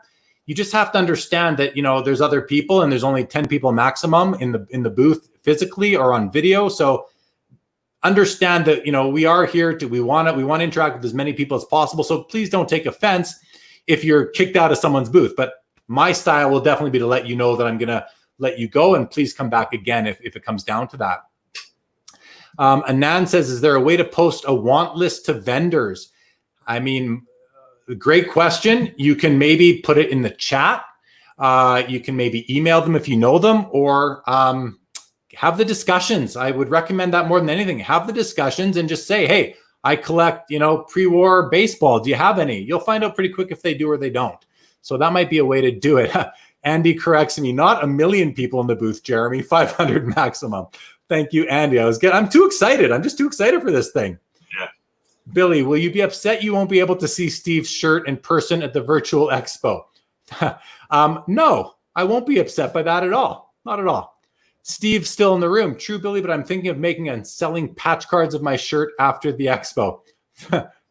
you just have to understand that, there's other people and there's only 10 people maximum in the booth physically or on video. So understand that, we are here we want to interact with as many people as possible. So please don't take offense if you're kicked out of someone's booth. But my style will definitely be to let you know that I'm going to let you go, and please come back again if it comes down to that. Anand says, is there a way to post a want list to vendors? Great question. You can maybe put it in the chat. You can maybe email them if you know them, or have the discussions. I would recommend that more than anything. Have the discussions and just say, hey, I collect, pre-war baseball. Do you have any? You'll find out pretty quick if they do or they don't. So that might be a way to do it. Andy corrects me, not 1 million people in the booth, Jeremy, 500 maximum. Thank you, Andy. I'm too excited. I'm just too excited for this thing. Yeah. Billy, will you be upset you won't be able to see Steve's shirt in person at the Virtual Expo? No, I won't be upset by that at all. Not at all. Steve's still in the room. True, Billy, but I'm thinking of making and selling patch cards of my shirt after the expo.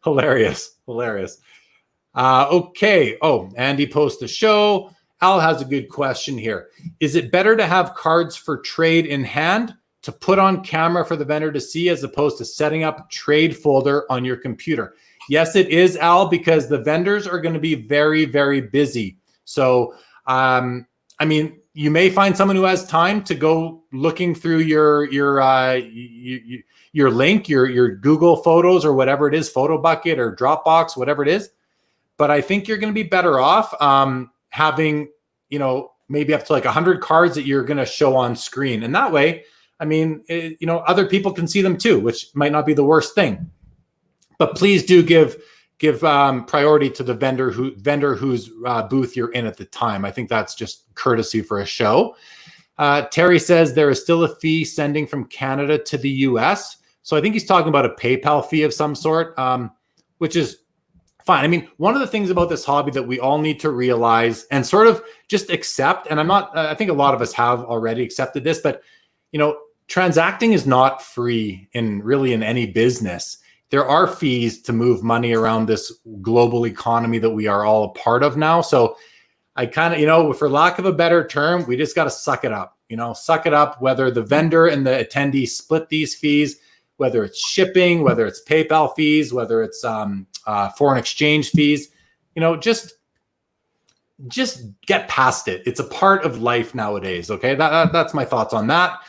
Hilarious. Okay. Oh, Andy posts the show. Al has a good question here. Is it better to have cards for trade in hand to put on camera for the vendor to see as opposed to setting up trade folder on your computer? Yes, it is, Al, because the vendors are going to be very, very busy. So, I mean, you may find someone who has time to go looking through your link, your Google Photos or whatever it is, Photo Bucket or Dropbox, whatever it is. But I think you're going to be better off having, maybe up to like 100 cards that you're going to show on screen. And that way, I mean, other people can see them too, which might not be the worst thing. But please do give priority to the vendor whose booth you're in at the time. I think that's just courtesy for a show. Terry says there is still a fee sending from Canada to the US. So I think he's talking about a PayPal fee of some sort, which is fine. I mean, one of the things about this hobby that we all need to realize and sort of just accept, and I think a lot of us have already accepted this, but transacting is not free in any business. There are fees to move money around this global economy that we are all a part of now. So I kind of, for lack of a better term, we just got to suck it up, suck it up, whether the vendor and the attendee split these fees, whether it's shipping, whether it's PayPal fees, whether it's foreign exchange fees, just get past it. It's a part of life nowadays. Okay. That's my thoughts on that.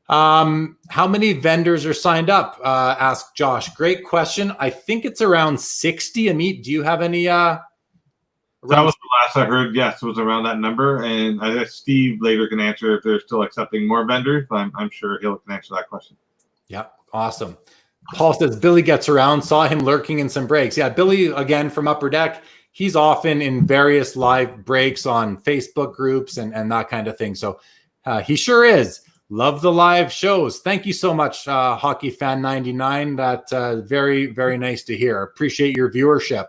How many vendors are signed up? Asked Josh. Great question. I think it's around 60. Ameet, do you have any? That was the last I heard. Yes, it was around that number. And I guess Steve later can answer if they're still accepting more vendors, but I'm sure he'll can answer that question. Yeah, awesome. Paul says Billy gets around. Saw him lurking in some breaks. Yeah, Billy again from Upper Deck. He's often in various live breaks on Facebook groups and that kind of thing. So he sure is. Love the live shows. Thank you so much, Hockey Fan 99. That's very, very nice to hear. Appreciate your viewership.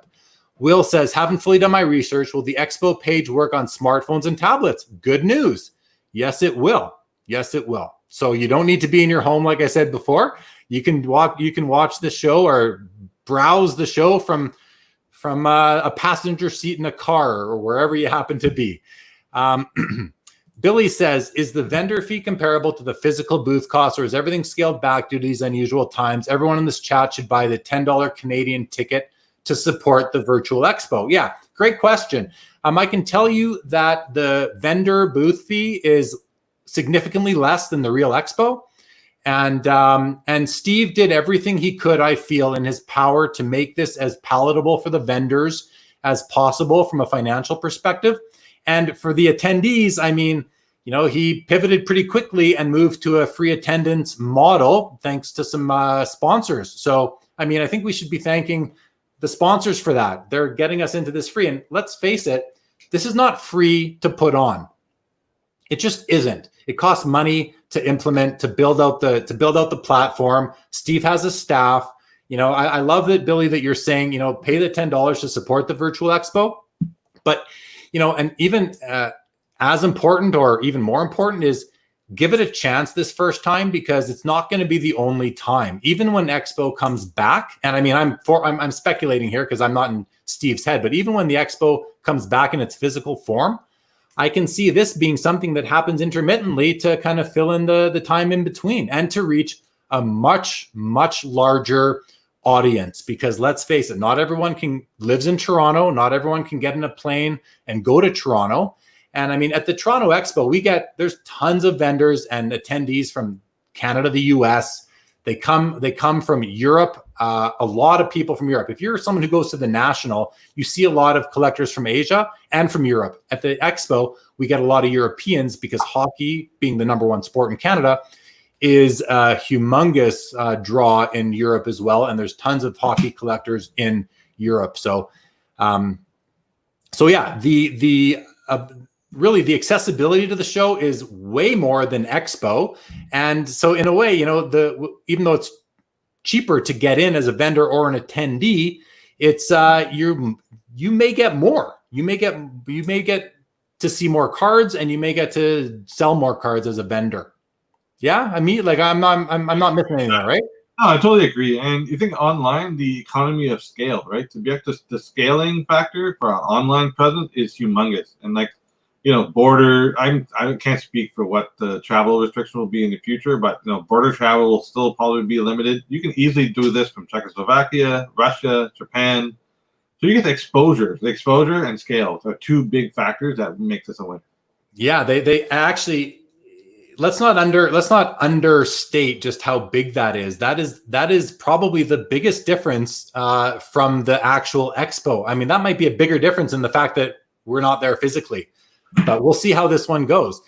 Will says, haven't fully done my research. Will the Expo page work on smartphones and tablets? Good news. Yes, it will. Yes, it will. So you don't need to be in your home, like I said before. You can watch the show or browse the show from a passenger seat in a car or wherever you happen to be. Billy says, is the vendor fee comparable to the physical booth cost, or is everything scaled back due to these unusual times? Everyone in this chat should buy the $10 Canadian ticket to support the Virtual Expo. Yeah, great question. I can tell you that the vendor booth fee is significantly less than the real expo. And Steve did everything he could, I feel, in his power to make this as palatable for the vendors as possible from a financial perspective. And for the attendees, I mean, he pivoted pretty quickly and moved to a free attendance model thanks to some sponsors. So, I mean, I think we should be thanking the sponsors for that. They're getting us into this free. And let's face it, this is not free to put on. It just isn't. It costs money to implement, to build out the platform. Steve has a staff. I love that, Billy, that you're saying, pay the $10 to support the Virtual Expo. But and even as important or even more important is give it a chance this first time, because it's not going to be the only time. Even when Expo comes back, and I mean, I'm speculating here because I'm not in Steve's head, but even when the Expo comes back in its physical form, I can see this being something that happens intermittently to kind of fill in the time in between and to reach a much, much larger audience, because let's face it, not everyone lives in Toronto. Not everyone can get in a plane and go to Toronto. And I mean, at the Toronto Expo, there's tons of vendors and attendees from Canada, the US. They come from Europe, a lot of people from Europe. If you're someone who goes to the National, you see a lot of collectors from Asia and from Europe. At the Expo, we get a lot of Europeans because hockey, being the number one sport in Canada, is a humongous draw in Europe as well. And there's tons of hockey collectors in Europe. So, yeah, really the accessibility to the show is way more than Expo. And so in a way, even though it's cheaper to get in as a vendor or an attendee, it's you may get more. You may get to see more cards, and you may get to sell more cards as a vendor. Yeah, I mean, like I'm not missing anything, right? No, I totally agree. And you think online, the economy of scale, right? To be able to, the scaling factor for our online presence is humongous. And like, border, I can't speak for what the travel restriction will be in the future, but border travel will still probably be limited. You can easily do this from Czechoslovakia, Russia, Japan. So you get the exposure and scale are two big factors that make this a win. Yeah, they actually. Let's not understate just how big that is. That is probably the biggest difference from the actual expo. I mean, that might be a bigger difference in the fact that we're not there physically, but we'll see how this one goes.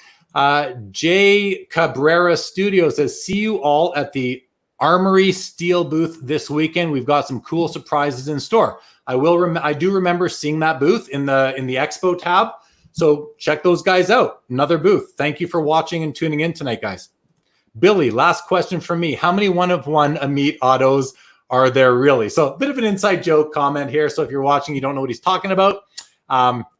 Jay Cabrera Studio says, see you all at the Armory Steel booth this weekend. We've got some cool surprises in store. I do remember seeing that booth in the expo tab. So check those guys out. Another booth. Thank you for watching and tuning in tonight, guys. Billy, last question from me. How many 1-of-1 Ameet autos are there really? So a bit of an inside joke comment here. So if you're watching, you don't know what he's talking about.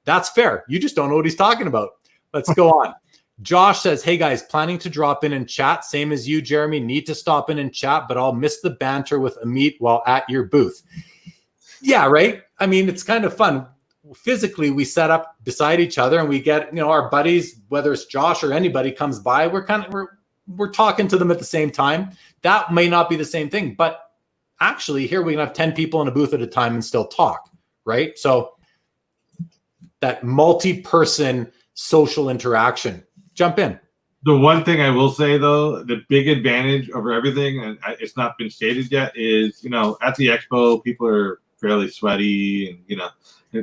That's fair. You just don't know what he's talking about. Let's go on. Josh says, hey guys, planning to drop in and chat. Same as you, Jeremy. Need to stop in and chat, but I'll miss the banter with Ameet while at your booth. Yeah, right? I mean, it's kind of fun. Physically, we set up beside each other, and we get our buddies, whether it's Josh or anybody comes by, we're talking to them at the same time. That may not be the same thing, but actually here we can have 10 people in a booth at a time and still talk, right? So that multi-person social interaction. Jump in. The one thing I will say, though, the big advantage over everything, and it's not been stated yet, is at the expo people are fairly sweaty, and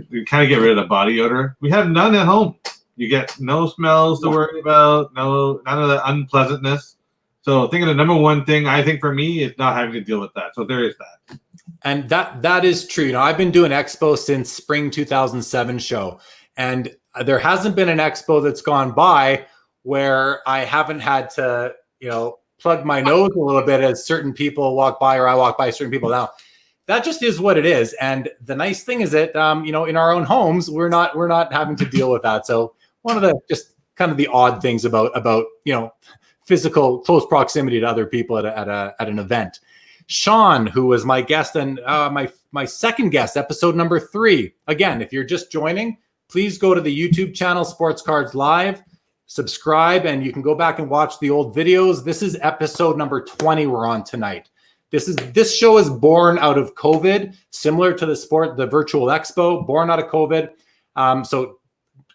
you kind of get rid of the body odor. We have none at home. You get no smells to worry about, none of the unpleasantness. So I think the number one thing I think for me is not having to deal with that. So there is that. And that is true. I've been doing expo since spring 2007 show, and there hasn't been an expo that's gone by where I haven't had to, plug my nose a little bit as certain people walk by, or I walk by certain people. Now, that just is what it is. And the nice thing is that, in our own homes, we're not having to deal with that. So one of the just kind of the odd things about physical close proximity to other people at an event. Sean, who was my guest and my second guest, episode number 3. Again, if you're just joining, please go to the YouTube channel, Sports Cards Live, subscribe, and you can go back and watch the old videos. This is episode number 20 we're on tonight. This show is born out of COVID, similar to the Virtual Expo, born out of COVID. So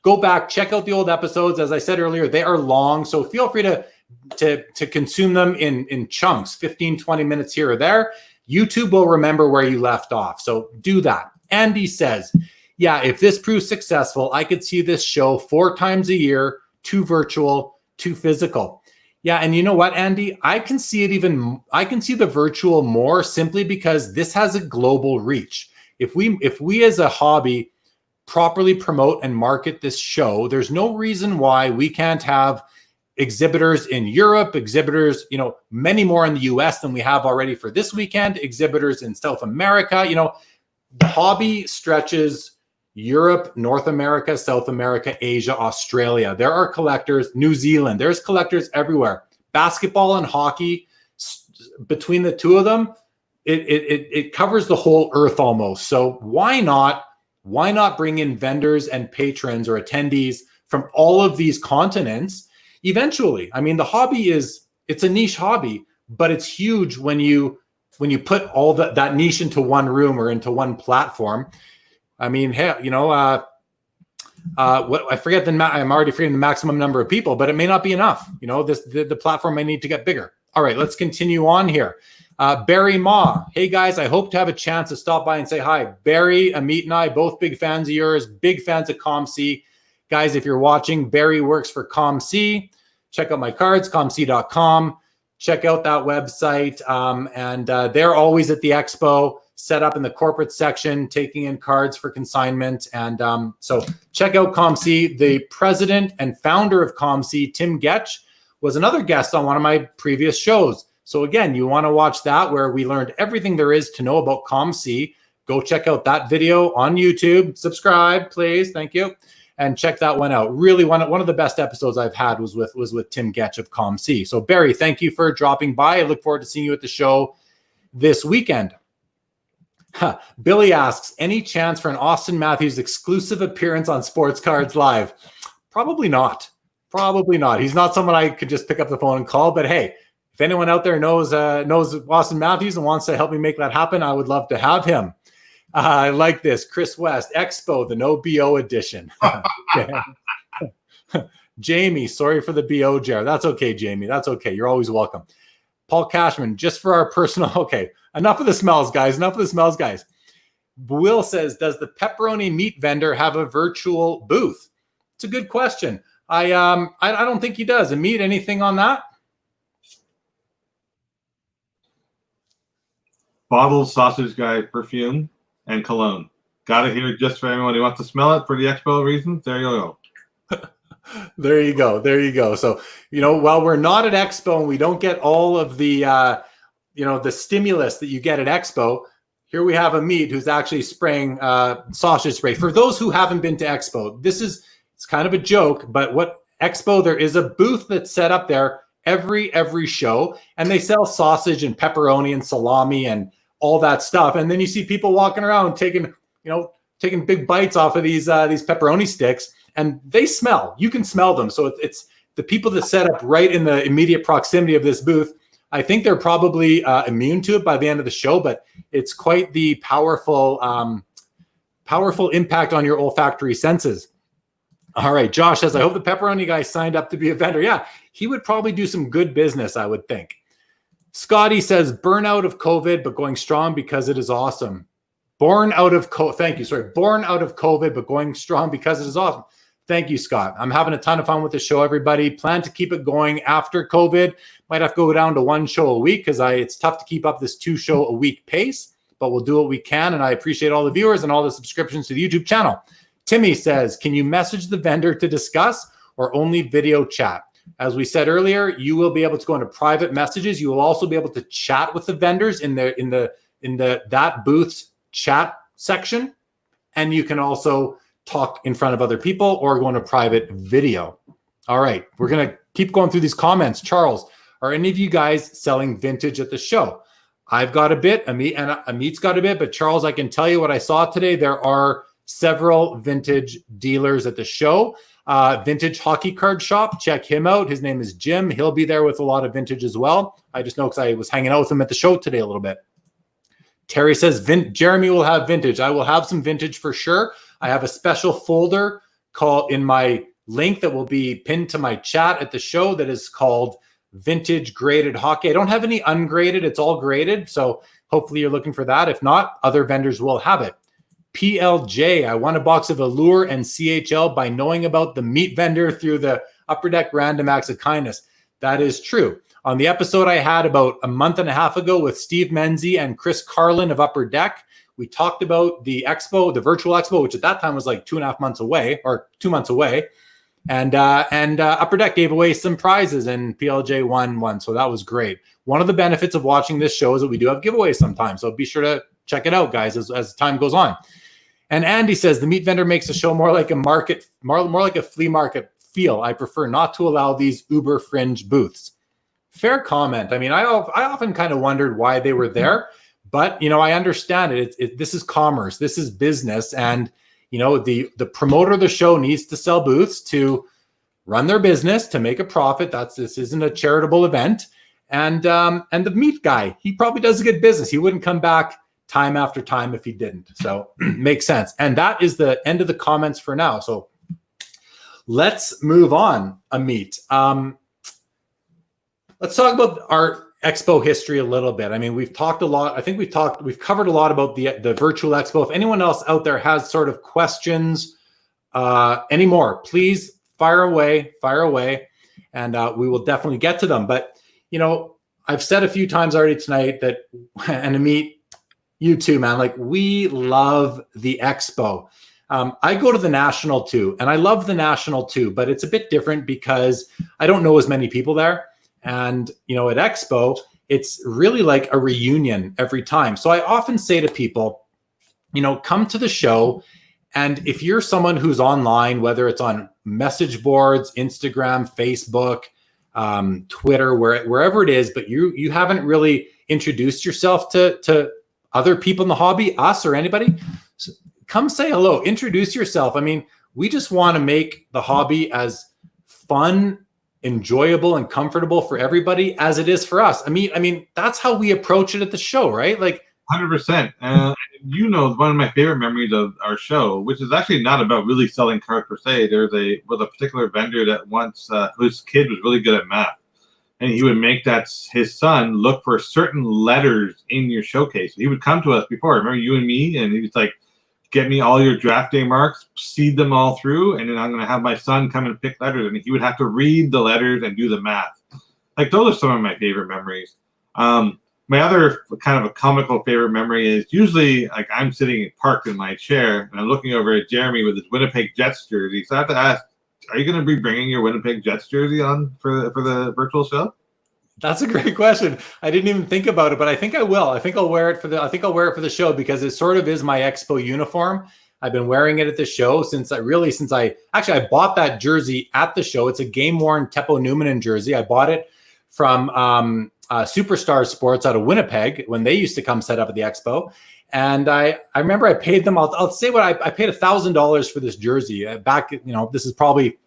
go back, check out the old episodes. As I said earlier, they are long, so feel free to consume them in chunks, 15, 20 minutes here or there. YouTube will remember where you left off, so do that. Andy says, yeah, if this proves successful, I could see this show 4 times a year, 2 virtual, 2 physical. Yeah, and you know what, Andy? I can see the virtual more simply because this has a global reach. If we as a hobby properly promote and market this show, there's no reason why we can't have exhibitors in Europe, exhibitors, many more in the US than we have already for this weekend, exhibitors in South America. The hobby stretches Europe, North America, South America, Asia, Australia. There are collectors, New Zealand, there's collectors everywhere. Basketball and hockey, between the two of them, it covers the whole earth almost. So why not bring in vendors and patrons or attendees from all of these continents eventually? I mean, the hobby it's a niche hobby, but it's huge when you put all that niche into one room or into one platform. I mean, hey, what I forget I'm already forgetting the maximum number of people, but it may not be enough. The platform may need to get bigger. All right, let's continue on here. Barry Ma, hey guys, I hope to have a chance to stop by and say hi. Barry, Ameet, and I, both big fans of yours, big fans of ComC. Guys, if you're watching, Barry works for ComC. Check out my cards, comc.com. Check out that website, and they're always at the expo. set up in the corporate section, taking in cards for consignment. And so check out ComC. The president and founder of ComC, Tim Getch, was another guest on one of my previous shows. So again, you want to watch that where we learned everything there is to know about ComC. Go check out that video on YouTube. Subscribe, please. Thank you. And check that one out. Really, one of the best episodes I've had was with Tim Getch of ComC. So Barry, thank you for dropping by. I look forward to seeing you at the show this weekend. Billy asks, any chance for an Austin Matthews exclusive appearance on Sports Cards Live? Probably not. Probably not. He's not someone I could just pick up the phone and call. But hey, if anyone out there knows Austin Matthews and wants to help me make that happen, I would love to have him. I like this. Chris West, Expo, the no BO edition. Jamie, sorry for the BO, Jared. That's okay, Jamie. That's okay. You're always welcome. Paul Cashman, just for our personal, okay, enough of the smells, guys. Enough of the smells, guys. Will says, does the pepperoni meat vendor have a virtual booth? It's a good question. I don't think he does. Ameet, anything on that? Bottled sausage guy perfume and cologne. Got it here just for anyone who wants to smell it for the Expo reasons. There you go. There you go. There you go. So, while we're not at Expo and we don't get all of the, the stimulus that you get at Expo, here we have Ameet who's actually spraying sausage spray. For those who haven't been to Expo, it's kind of a joke, but what Expo, there is a booth that's set up there every show, and they sell sausage and pepperoni and salami and all that stuff. And then you see people walking around taking big bites off of these pepperoni sticks, and they smell. You can smell them. So it's the people that set up right in the immediate proximity of this booth. I think they're probably immune to it by the end of the show, but it's quite the powerful impact on your olfactory senses. All right, Josh says, I hope the pepperoni guy signed up to be a vendor. Yeah, he would probably do some good business, I would think. Scotty says, burnout of COVID, but going strong because it is awesome. Born out of COVID, but going strong because it is awesome. Thank you, Scott. I'm having a ton of fun with the show, everybody. Plan to keep it going after COVID. Might have to go down to one show a week because it's tough to keep up this 2-show-a-week pace, but we'll do what we can, and I appreciate all the viewers and all the subscriptions to the YouTube channel. Timmy says, can you message the vendor to discuss or only video chat? As we said earlier, you will be able to go into private messages. You will also be able to chat with the vendors in that booth's chat section. And you can also talk in front of other people or go into private video. All right, we're going to keep going through these comments. Charles, are any of you guys selling vintage at the show? I've got a bit, Ameet's got a bit, but Charles, I can tell you what I saw today. There are several vintage dealers at the show. Vintage Hockey Card Shop, check him out. His name is Jim. He'll be there with a lot of vintage as well. I just know because I was hanging out with him at the show today a little bit. Terry says, Jeremy will have vintage. I will have some vintage for sure. I have a special folder in my link that will be pinned to my chat at the show that is called Vintage Graded Hockey. I don't have any ungraded. It's all graded. So hopefully you're looking for that. If not, other vendors will have it. PLJ, I won a box of Allure and CHL by knowing about the meat vendor through the Upper Deck Random Acts of Kindness. That is true. On the episode I had about a month and a half ago with Steve Menzie and Chris Carlin of Upper Deck, we talked about the expo, the virtual expo, which at that time was like 2.5 months away or 2 months away. And Upper Deck gave away some prizes and PLJ won one. So that was great. One of the benefits of watching this show is that we do have giveaways sometimes. So be sure to check it out, guys, as time goes on. And Andy says the meat vendor makes the show more like a market, more like a flea market feel. I prefer not to allow these uber fringe booths. Fair comment. I mean, I often kind of wondered why they were there, but I understand it. This is commerce. This is business, and the promoter of the show needs to sell booths to run their business to make a profit. This isn't a charitable event, and the meat guy, he probably does a good business. He wouldn't come back time after time if he didn't. So makes sense. And that is the end of the comments for now. So let's move on, Ameet. Let's talk about our expo history a little bit. I mean, we've talked a lot. I think we've covered a lot about the virtual expo. If anyone else out there has sort of questions anymore, please fire away, and we will definitely get to them. But, I've said a few times already tonight that, and Ameet, You too, man. Like, we love the Expo. I go to the National too, and I love the National too, but it's a bit different because I don't know as many people there. And, you know, at Expo, it's really like a reunion every time. So I often say to people, you know, come to the show. And if you're someone who's online, whether it's on message boards, Instagram, Facebook, Twitter, wherever it is, but you haven't really introduced yourself to other people in the hobby, us or anybody, so come say hello, introduce yourself. I mean, we just want to make the hobby as fun, enjoyable, and comfortable for everybody as it is for us. I mean, that's how we approach it at the show, right? Like, 100%. You know, one of my favorite memories of our show, which is actually not about really selling cards per se. There was a particular vendor that once whose kid was really good at math, and he would make his son look for certain letters in your showcase. He would come to us before. Remember you and me, and he was like, "Get me all your draft day marks, seed them all through, and then I'm going to have my son come and pick letters." And he would have to read the letters and do the math. Like, those are some of my favorite memories. My other kind of a comical favorite memory is usually like I'm sitting parked in my chair and I'm looking over at Jeremy with his Winnipeg Jets jersey. So I have to ask, are you going to be bringing your Winnipeg Jets jersey on for the virtual show? that's a great question. I didn't even think about it, but I think I will. I think I'll wear it for the show because it sort of is my Expo uniform. I've been wearing it at the show since I bought that jersey at the show. It's a game-worn Teppo Numminen jersey. I bought it from Superstar Sports out of Winnipeg when they used to come set up at the Expo. And I remember I paid them, I'll say what I paid $1,000 for this jersey back, you know, this is probably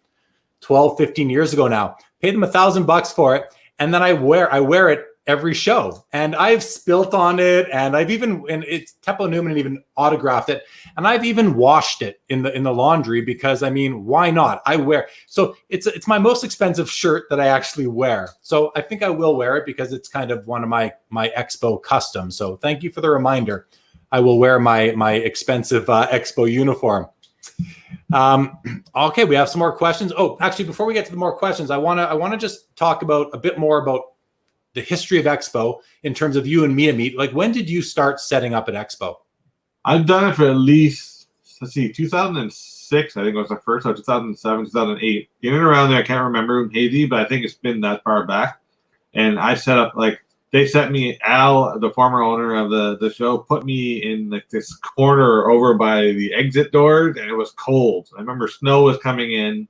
12, 15 years ago now. Paid them $1,000 for it. And then I wear it every show, and I've spilt on it, and it's Teppo Numminen even autographed it, and I've even washed it in the laundry because, I mean, why not? So it's my most expensive shirt that I actually wear. So I think I will wear it because it's kind of one of my Expo customs. So thank you for the reminder. I will wear my expensive Expo uniform. Okay, we have some more questions. Oh, actually, before we get to the more questions, I want to just talk about a bit more about the history of Expo in terms of you and me, Ameet. Like, when did you start setting up at Expo? I've done it for at least, 2006, I think was the first, so 2007, 2008. In and around there, I can't remember, hazy, but I think it's been that far back. And I set up, like, they sent me, Al, the former owner of the show, put me in like this corner over by the exit doors, and it was cold. I remember snow was coming in.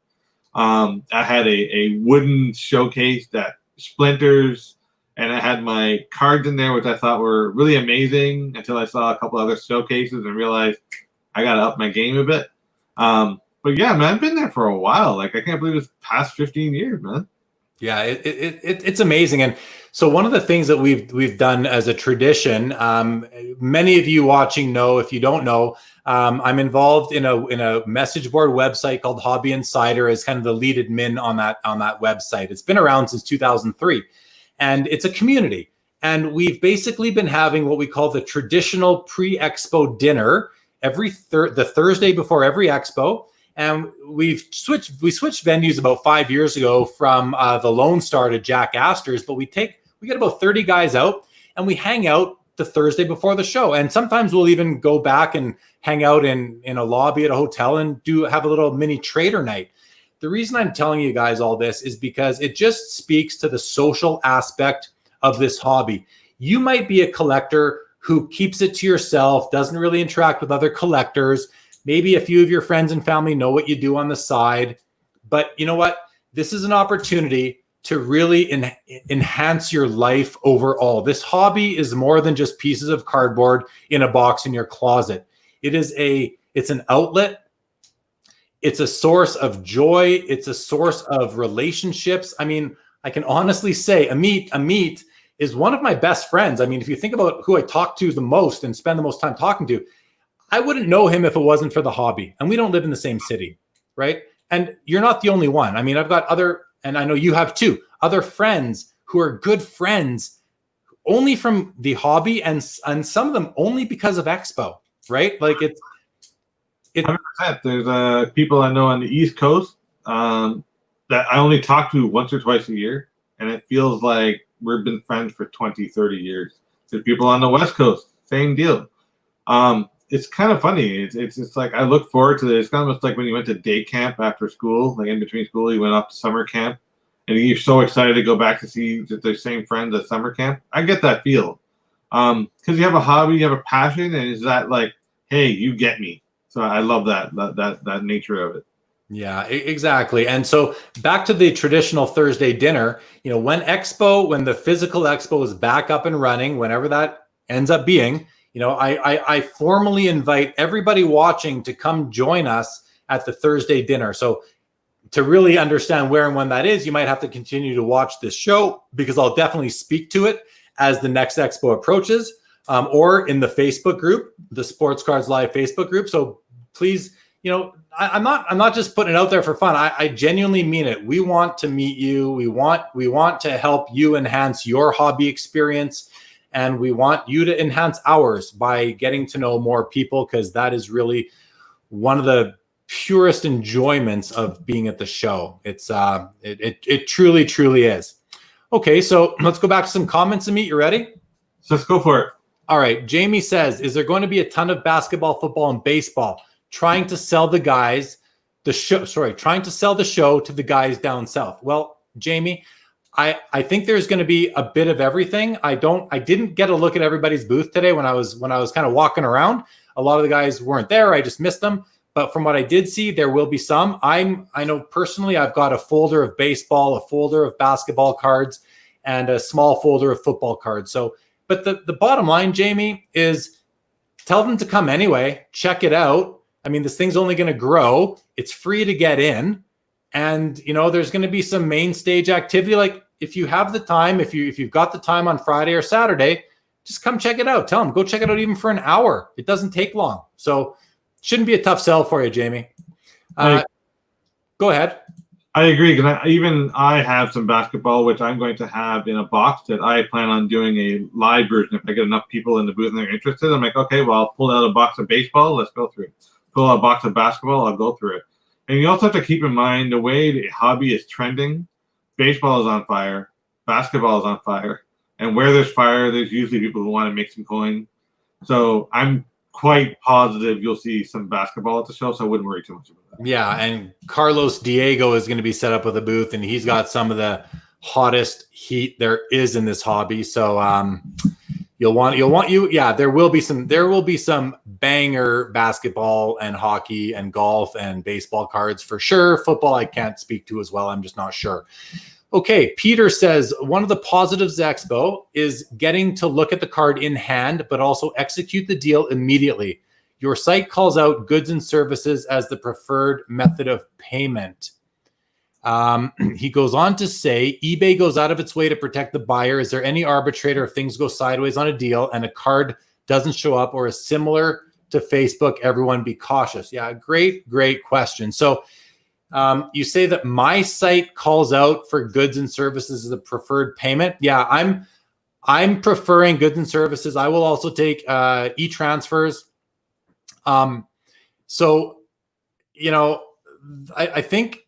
I had a wooden showcase that splinters, and I had my cards in there, which I thought were really amazing until I saw a couple other showcases and realized I got to up my game a bit. But yeah, man, I've been there for a while. Like, I can't believe it's past 15 years, man. Yeah, it's amazing. And so one of the things that we've done as a tradition, many of you watching know, if you don't know, I'm involved in a message board website called Hobby Insider as kind of the lead admin on that website. It's been around since 2003, and it's a community. And we've basically been having what we call the traditional pre-expo dinner every the Thursday before every expo. And we switched venues about 5 years ago from the Lone Star to Jack Astor's, but we get about 30 guys out and we hang out the Thursday before the show. And sometimes we'll even go back and hang out in a lobby at a hotel and have a little mini trader night. The reason I'm telling you guys all this is because it just speaks to the social aspect of this hobby. You might be a collector who keeps it to yourself, doesn't really interact with other collectors. Maybe a few of your friends and family know what you do on the side, but you know what? This is an opportunity to really enhance your life overall. This hobby is more than just pieces of cardboard in a box in your closet. It's an outlet. It's a source of joy. It's a source of relationships. I mean, I can honestly say Ameet is one of my best friends. I mean, if you think about who I talk to the most and spend the most time talking to, I wouldn't know him if it wasn't for the hobby. And we don't live in the same city, right? And you're not the only one. I mean, I've got and I know you have too, other friends who are good friends only from the hobby, and some of them only because of Expo, right? Like it's 100%. There's people I know on the East Coast that I only talk to once or twice a year, and it feels like we've been friends for 20, 30 years. There's people on the West Coast, same deal. It's kind of funny. It's like I look forward to this. It's kind of like when you went to day camp after school, like in between school, you went off to summer camp, and you're so excited to go back to see the same friends at summer camp. I get that feel, because you have a hobby, you have a passion, and it's that like, hey, you get me. So I love that nature of it. Yeah, exactly. And so back to the traditional Thursday dinner, when the physical expo is back up and running, whenever that ends up being, I formally invite everybody watching to come join us at the Thursday dinner. So to really understand where and when that is, you might have to continue to watch this show, because I'll definitely speak to it as the next expo approaches, or in the Facebook group, the Sports Cards Live Facebook group. So please, I'm not just putting it out there for fun. I genuinely mean it. We want to meet you. We want to help you enhance your hobby experience, and we want you to enhance ours by getting to know more people, because that is really one of the purest enjoyments of being at the show. It truly is. Okay, so let's go back to some comments. Ameet, you ready? So let's go for it. All right. Jamie says, is there going to be a ton of basketball, football, and baseball? Trying to sell the show to the guys down south. Well, Jamie, I think there's going to be a bit of everything. I didn't get a look at everybody's booth today when I was kind of walking around. A lot of the guys weren't there. I just missed them. But from what I did see, there will be some. I know personally, I've got a folder of baseball, a folder of basketball cards, and a small folder of football cards. So, but the bottom line, Jamie, is tell them to come anyway. Check it out. I mean, this thing's only going to grow. It's free to get in. And, there's going to be some main stage activity. Like if you have the time, if you've got the time on Friday or Saturday, just come check it out. Tell them, go check it out even for an hour. It doesn't take long. So shouldn't be a tough sell for you, Jamie. Go ahead. I agree, because I have some basketball, which I'm going to have in a box that I plan on doing a live version. If I get enough people in the booth and they're interested, I'm like, okay, well, I'll pull out a box of baseball. Let's go through it. Pull out a box of basketball. I'll go through it. And you also have to keep in mind the way the hobby is trending. Baseball is on fire. Basketball is on fire. And where there's fire, there's usually people who want to make some coin. So I'm quite positive you'll see some basketball at the show, so I wouldn't worry too much about that. Yeah, and Carlos Diego is going to be set up with a booth, and he's got some of the hottest heat there is in this hobby. So there will be some banger basketball and hockey and golf and baseball cards for sure. Football I can't speak to as well. I'm just not sure. Okay, Peter says, one of the positives of Expo is getting to look at the card in hand, but also execute the deal immediately. Your site calls out goods and services as the preferred method of payment. He goes on to say, eBay goes out of its way to protect the buyer. Is there any arbitrator if things go sideways on a deal and a card doesn't show up, or is similar to Facebook? Everyone be cautious. Yeah, great question. So you say that my site calls out for goods and services as the preferred payment. Yeah, I'm preferring goods and services. I will also take e-transfers. So, I think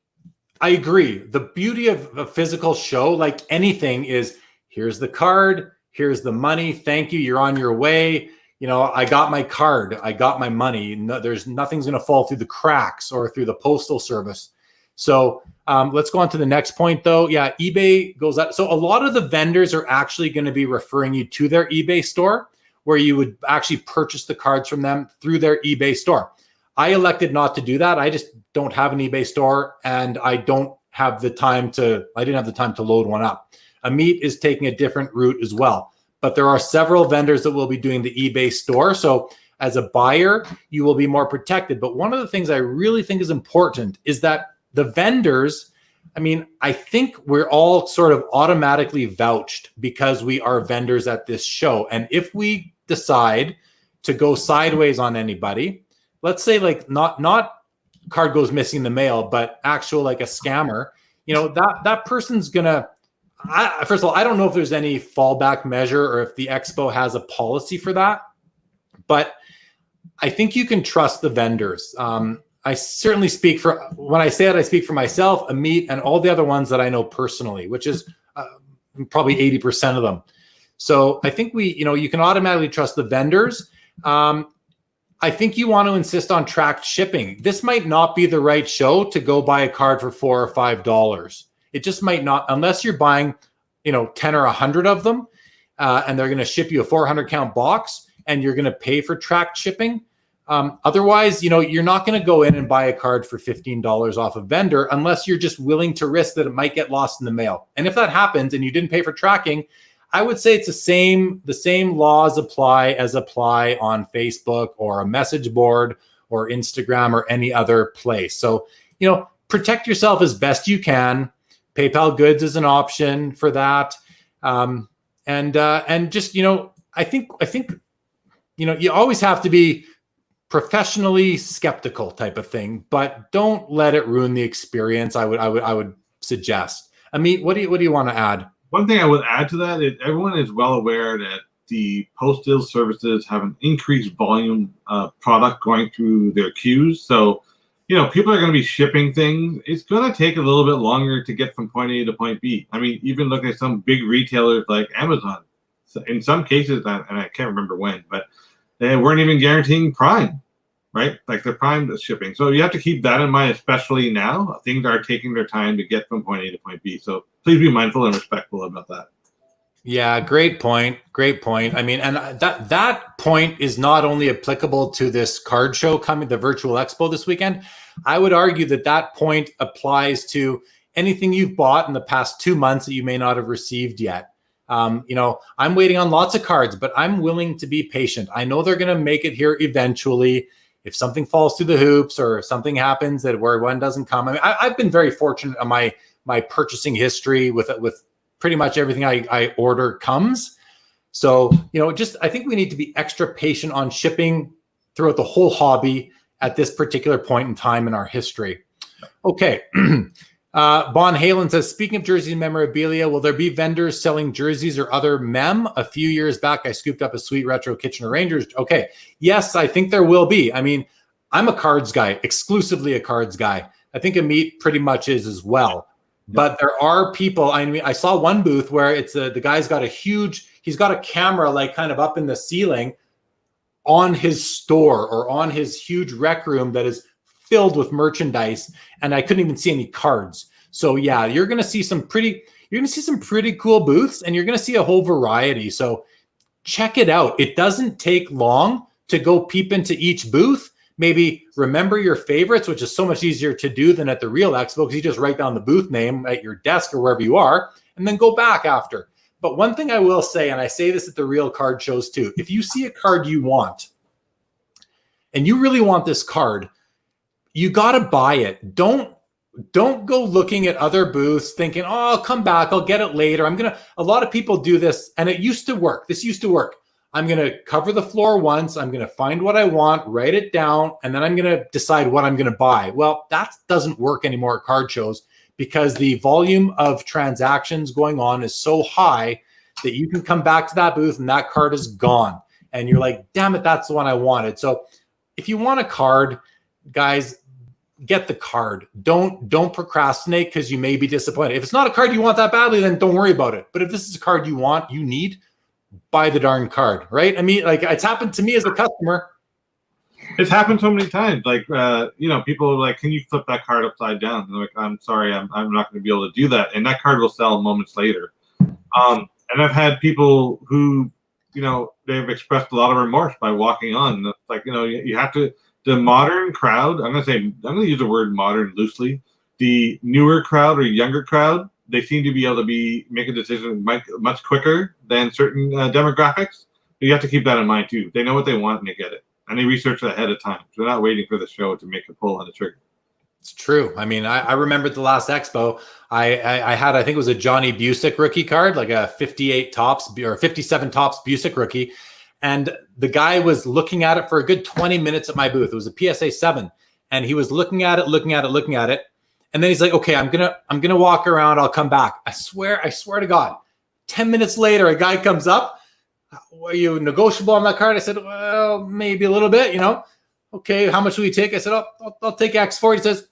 I agree. The beauty of a physical show, like anything, is here's the card, here's the money. Thank you. You're on your way. I got my card. I got my money. No, nothing's going to fall through the cracks or through the postal service. So let's go on to the next point, though. Yeah, eBay goes out. So a lot of the vendors are actually going to be referring you to their eBay store, where you would actually purchase the cards from them through their eBay store. I elected not to do that. I just don't have an eBay store, and I didn't have the time to load one up. Ameet is taking a different route as well. But there are several vendors that will be doing the eBay store. So as a buyer, you will be more protected. But one of the things I really think is important is that the vendors, I think we're all sort of automatically vouched because we are vendors at this show. And if we decide to go sideways on anybody, let's say like not card goes missing in the mail, but actual like a scammer, that person's gonna, first of all, I don't know if there's any fallback measure or if the Expo has a policy for that, but I think you can trust the vendors. I certainly speak when I say that, I speak for myself, Ameet, and all the other ones that I know personally, which is probably 80% of them. So I think you can automatically trust the vendors. I think you want to insist on tracked shipping. This might not be the right show to go buy a card for $4 or $5. It just might not, unless you're buying, 10 or 100 of them, and they're going to ship you a 400 count box, and you're going to pay for tracked shipping. Otherwise, you're not going to go in and buy a card for $15 off a vendor unless you're just willing to risk that it might get lost in the mail. And if that happens and you didn't pay for tracking, I would say it's the same laws apply on Facebook or a message board or Instagram or any other place. So, protect yourself as best you can. PayPal Goods is an option for that. And just, I think, you always have to be professionally skeptical type of thing, but don't let it ruin the experience. I would suggest. Ameet, what do you want to add? One thing I would add to that is everyone is well aware that the postal services have an increased volume of product going through their queues. So, people are going to be shipping things. It's going to take a little bit longer to get from point A to point B. I mean, even look at some big retailers like Amazon. So in some cases, and I can't remember when, but they weren't even guaranteeing Prime, right? Like the Prime shipping. So you have to keep that in mind, especially now. Things are taking their time to get from point A to point B. So please be mindful and respectful about that. Yeah, great point. Great point. I mean, and that point is not only applicable to this card show coming, the Virtual Expo this weekend. I would argue that point applies to anything you've bought in the past 2 months that you may not have received yet. I'm waiting on lots of cards, but I'm willing to be patient. I know they're going to make it here eventually. If something falls through the hoops or something happens where one doesn't come, I mean, I've been very fortunate on my purchasing history with pretty much everything I order comes. So, I think we need to be extra patient on shipping throughout the whole hobby at this particular point in time in our history. Okay. Bon Halen says, speaking of jerseys and memorabilia, will there be vendors selling jerseys or other mem? A few years back, I scooped up a sweet retro Kitchener Rangers. Okay. Yes, I think there will be. I mean, I'm a cards guy, exclusively a cards guy. I think Ameet pretty much is as well. But there are people, I mean, I saw one booth where it's the guy's got he's got a camera like kind of up in the ceiling on his store or on his huge rec room that is filled with merchandise, and I couldn't even see any cards. So yeah, you're going to see some pretty cool booths, and you're going to see a whole variety. So check it out. It doesn't take long to go peep into each booth. Maybe remember your favorites, which is so much easier to do than at the real expo because you just write down the booth name at your desk or wherever you are and then go back after. But one thing I will say, and I say this at the real card shows too, if you see a card you want and you really want this card, you got to buy it. Don't go looking at other booths thinking, oh, I'll come back, I'll get it later. A lot of people do this, and it used to work. This used to work. I'm going to cover the floor once. I'm going to find what I want, write it down, and then I'm going to decide what I'm going to buy. Well, that doesn't work anymore at card shows because the volume of transactions going on is so high that you can come back to that booth and that card is gone. And you're like, damn it, that's the one I wanted. So if you want a card, guys, get the card. Don't procrastinate because you may be disappointed. If it's not a card you want that badly, then don't worry about it. But if this is a card you want, you need, buy the darn card, right? I mean, like it's happened to me as a customer. It's happened so many times. Like, people are like, can you flip that card upside down? And they're like, I'm sorry, I'm not going to be able to do that. And that card will sell moments later. And I've had people who, they've expressed a lot of remorse by walking on. It's like, you have to, the modern crowd, I'm going to use the word modern loosely. The newer crowd or younger crowd, they seem to be able to make a decision much quicker than certain demographics. But you have to keep that in mind too. They know what they want and they get it. And they research it ahead of time. So they're not waiting for the show to make a pull on the trigger. It's true. I mean, I remember at the last expo, I had, I think it was a Johnny Busick rookie card, like a 58 tops or 57 tops Busick rookie. And the guy was looking at it for a good 20 minutes at my booth. It was a PSA 7. And he was looking at it. And then he's like, okay, I'm gonna walk around. I'll come back. I swear to God. 10 minutes later, a guy comes up. Are you negotiable on that card? I said, well, maybe a little bit, Okay, how much will you take? I said, I'll take X for it. He says,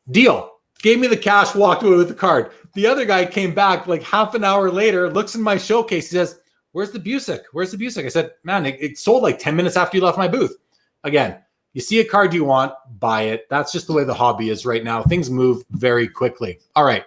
deal. Gave me the cash, walked away with the card. The other guy came back like half an hour later, looks in my showcase. He says, where's the Busick? I said, man, it sold like 10 minutes after you left my booth. again, you see a card you want, buy it. That's just the way the hobby is right now. Things move very quickly. All right,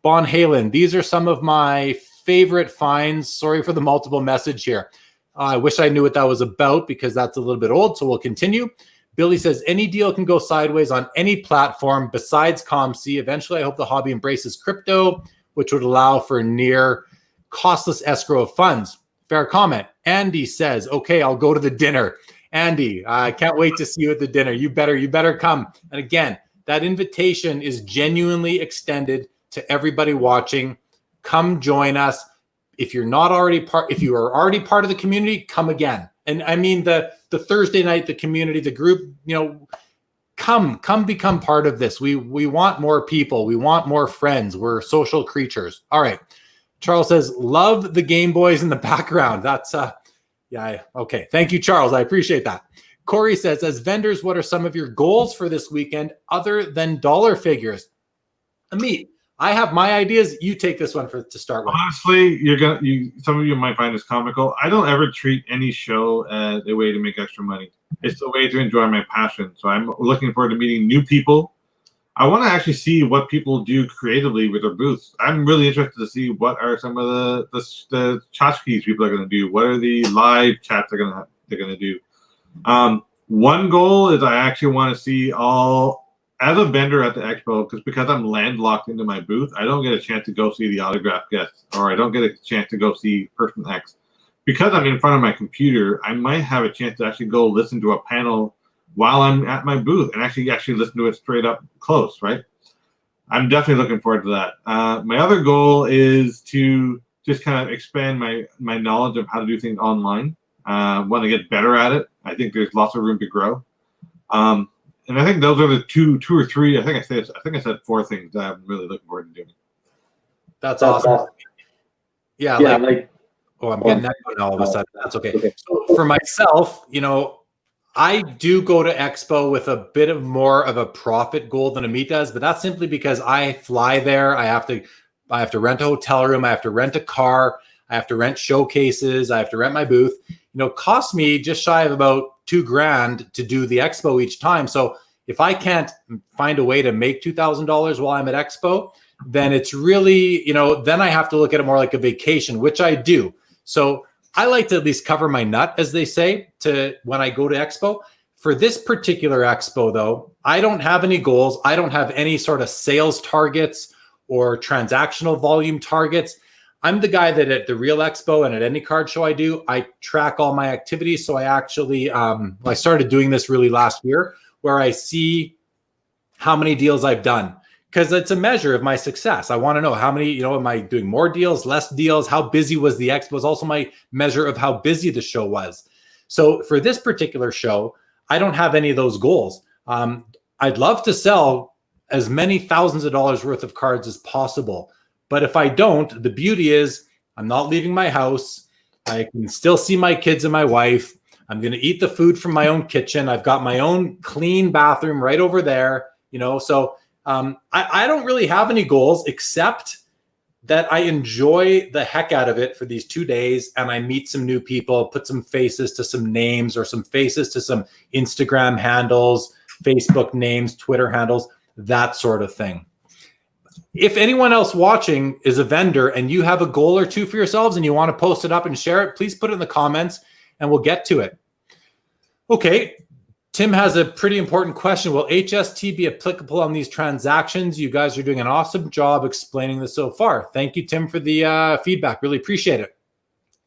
Bon Halen. These are some of my favorite finds. Sorry for the multiple message here. I wish I knew what that was about because that's a little bit old, so we'll continue. Billy says, any deal can go sideways on any platform besides ComC. Eventually, I hope the hobby embraces crypto, which would allow for near costless escrow of funds. Fair comment. Andy says, okay, I'll go to the dinner. Andy, I can't wait to see you at the dinner. You better come. And again, that invitation is genuinely extended to everybody watching. Come join us. If you're not already part, if you are already part of the community, come again. And I mean the Thursday night, the community, the group, come become part of this. We want more people. We want more friends. We're social creatures. All right. Charles says, love the Game Boys in the background. That's yeah, okay. Thank you, Charles. I appreciate that. Corey says, as vendors, what are some of your goals for this weekend other than dollar figures? Ameet, I have my ideas. You take this one to start with. Honestly, some of you might find this comical. I don't ever treat any show as a way to make extra money. It's a way to enjoy my passion. So I'm looking forward to meeting new people. I want to actually see what people do creatively with their booths. I'm really interested to see what are some of the tchotchkes people are going to do. What are the live chats they're going to do. One goal is I actually want to see as a vendor at the expo, because I'm landlocked into my booth, I don't get a chance to go see the autograph guests, or I don't get a chance to go see person X. Because I'm in front of my computer, I might have a chance to actually go listen to a panel while I'm at my booth and actually listen to it straight up close, right? I'm definitely looking forward to that. My other goal is to just kind of expand my knowledge of how to do things online. Want to get better at it. I think there's lots of room to grow. And I think those are the two or three. I think I said four things that I'm really looking forward to doing. That's awesome. Yeah, I'm getting that one all of a sudden. That's okay. So for myself, I do go to Expo with a bit of more of a profit goal than Ameet does, but that's simply because I fly there. I have to rent a hotel room. I have to rent a car. I have to rent showcases. I have to rent my booth. Cost me just shy of about $2,000 to do the Expo each time. So if I can't find a way to make $2,000 while I'm at Expo, then it's really, then I have to look at it more like a vacation, which I do. So I like to at least cover my nut, as they say, to when I go to Expo. For this particular Expo, though, I don't have any goals. I don't have any sort of sales targets or transactional volume targets. I'm the guy that at the Real Expo and at any card show I do, I track all my activities. So I actually, I started doing this really last year, where I see how many deals I've done, because it's a measure of my success. I want to know how many, am I doing more deals, less deals? How busy was the expo? It's also my measure of how busy the show was. So for this particular show, I don't have any of those goals. I'd love to sell as many thousands of dollars worth of cards as possible. But if I don't, the beauty is I'm not leaving my house. I can still see my kids and my wife. I'm going to eat the food from my own kitchen. I've got my own clean bathroom right over there, so I don't really have any goals except that I enjoy the heck out of it for these 2 days, and I meet some new people, put some faces to some names or some faces to some Instagram handles, Facebook names, Twitter handles, that sort of thing. If anyone else watching is a vendor and you have a goal or two for yourselves and you want to post it up and share it, please put it in the comments and we'll get to it. Okay. Tim has a pretty important question. Will HST be applicable on these transactions? You guys are doing an awesome job explaining this so far. Thank you, Tim, for the feedback. Really appreciate it.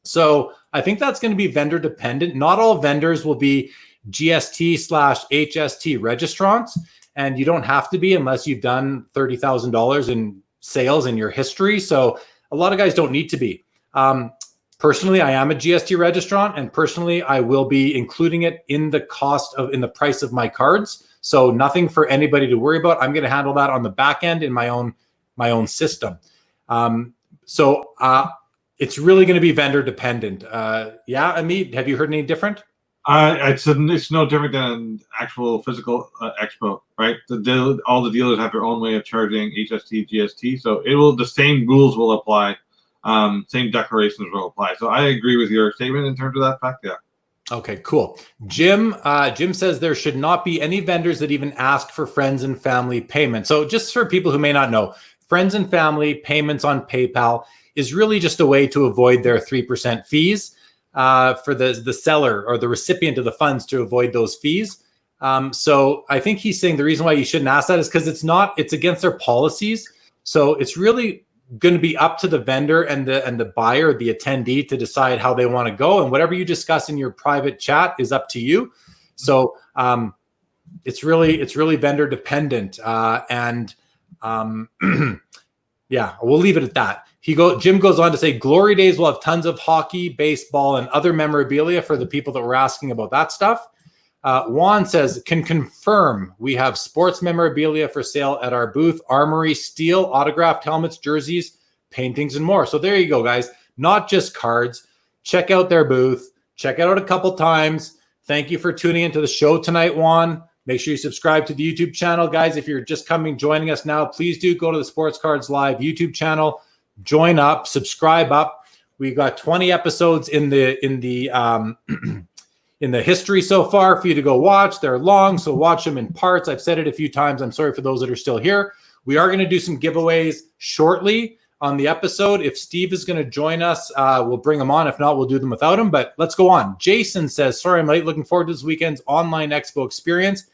So I think that's going to be vendor dependent. Not all vendors will be GST/HST registrants, and you don't have to be unless you've done $30,000 in sales in your history. So a lot of guys don't need to be. Personally, I am a GST registrant, and personally, I will be including it in the price of my cards. So nothing for anybody to worry about. I'm going to handle that on the back end in my own system. So it's really going to be vendor dependent. Yeah, Ameet, have you heard any different? It's no different than actual physical expo, right? All the dealers have their own way of charging HST, GST, so the same rules will apply. Same declarations will apply. So I agree with your statement in terms of that fact. Yeah. Okay, cool. Jim says there should not be any vendors that even ask for friends and family payment. So just for people who may not know, friends and family payments on PayPal is really just a way to avoid their 3% fees for the seller or the recipient of the funds to avoid those fees. So I think he's saying the reason why you shouldn't ask that is because it's against their policies. So it's really going to be up to the vendor and the buyer, the attendee, to decide how they want to go, and whatever you discuss in your private chat is up to you. So it's really vendor dependent, and yeah, we'll leave it at that. Jim goes on to say Glory Days will have tons of hockey, baseball, and other memorabilia for the people that were asking about that stuff. Juan says, can confirm we have sports memorabilia for sale at our booth, Armory, steel, autographed helmets, jerseys, paintings, and more. So there you go, guys. Not just cards. Check out their booth. Check it out a couple times. Thank you for tuning into the show tonight, Juan. Make sure you subscribe to the YouTube channel, guys. If you're just joining us now, please do go to the Sports Cards Live YouTube channel. Join up, subscribe up. We've got 20 episodes in the in the history so far for you to go watch. They're long, so watch them in parts. I've said it a few times. I'm sorry for those that are still here. We are going to do some giveaways shortly on the episode. If Steve is going to join us, we'll bring him on. If not, we'll do them without him. But let's go on. Jason says, sorry, I'm late. Looking forward to this weekend's online expo experience.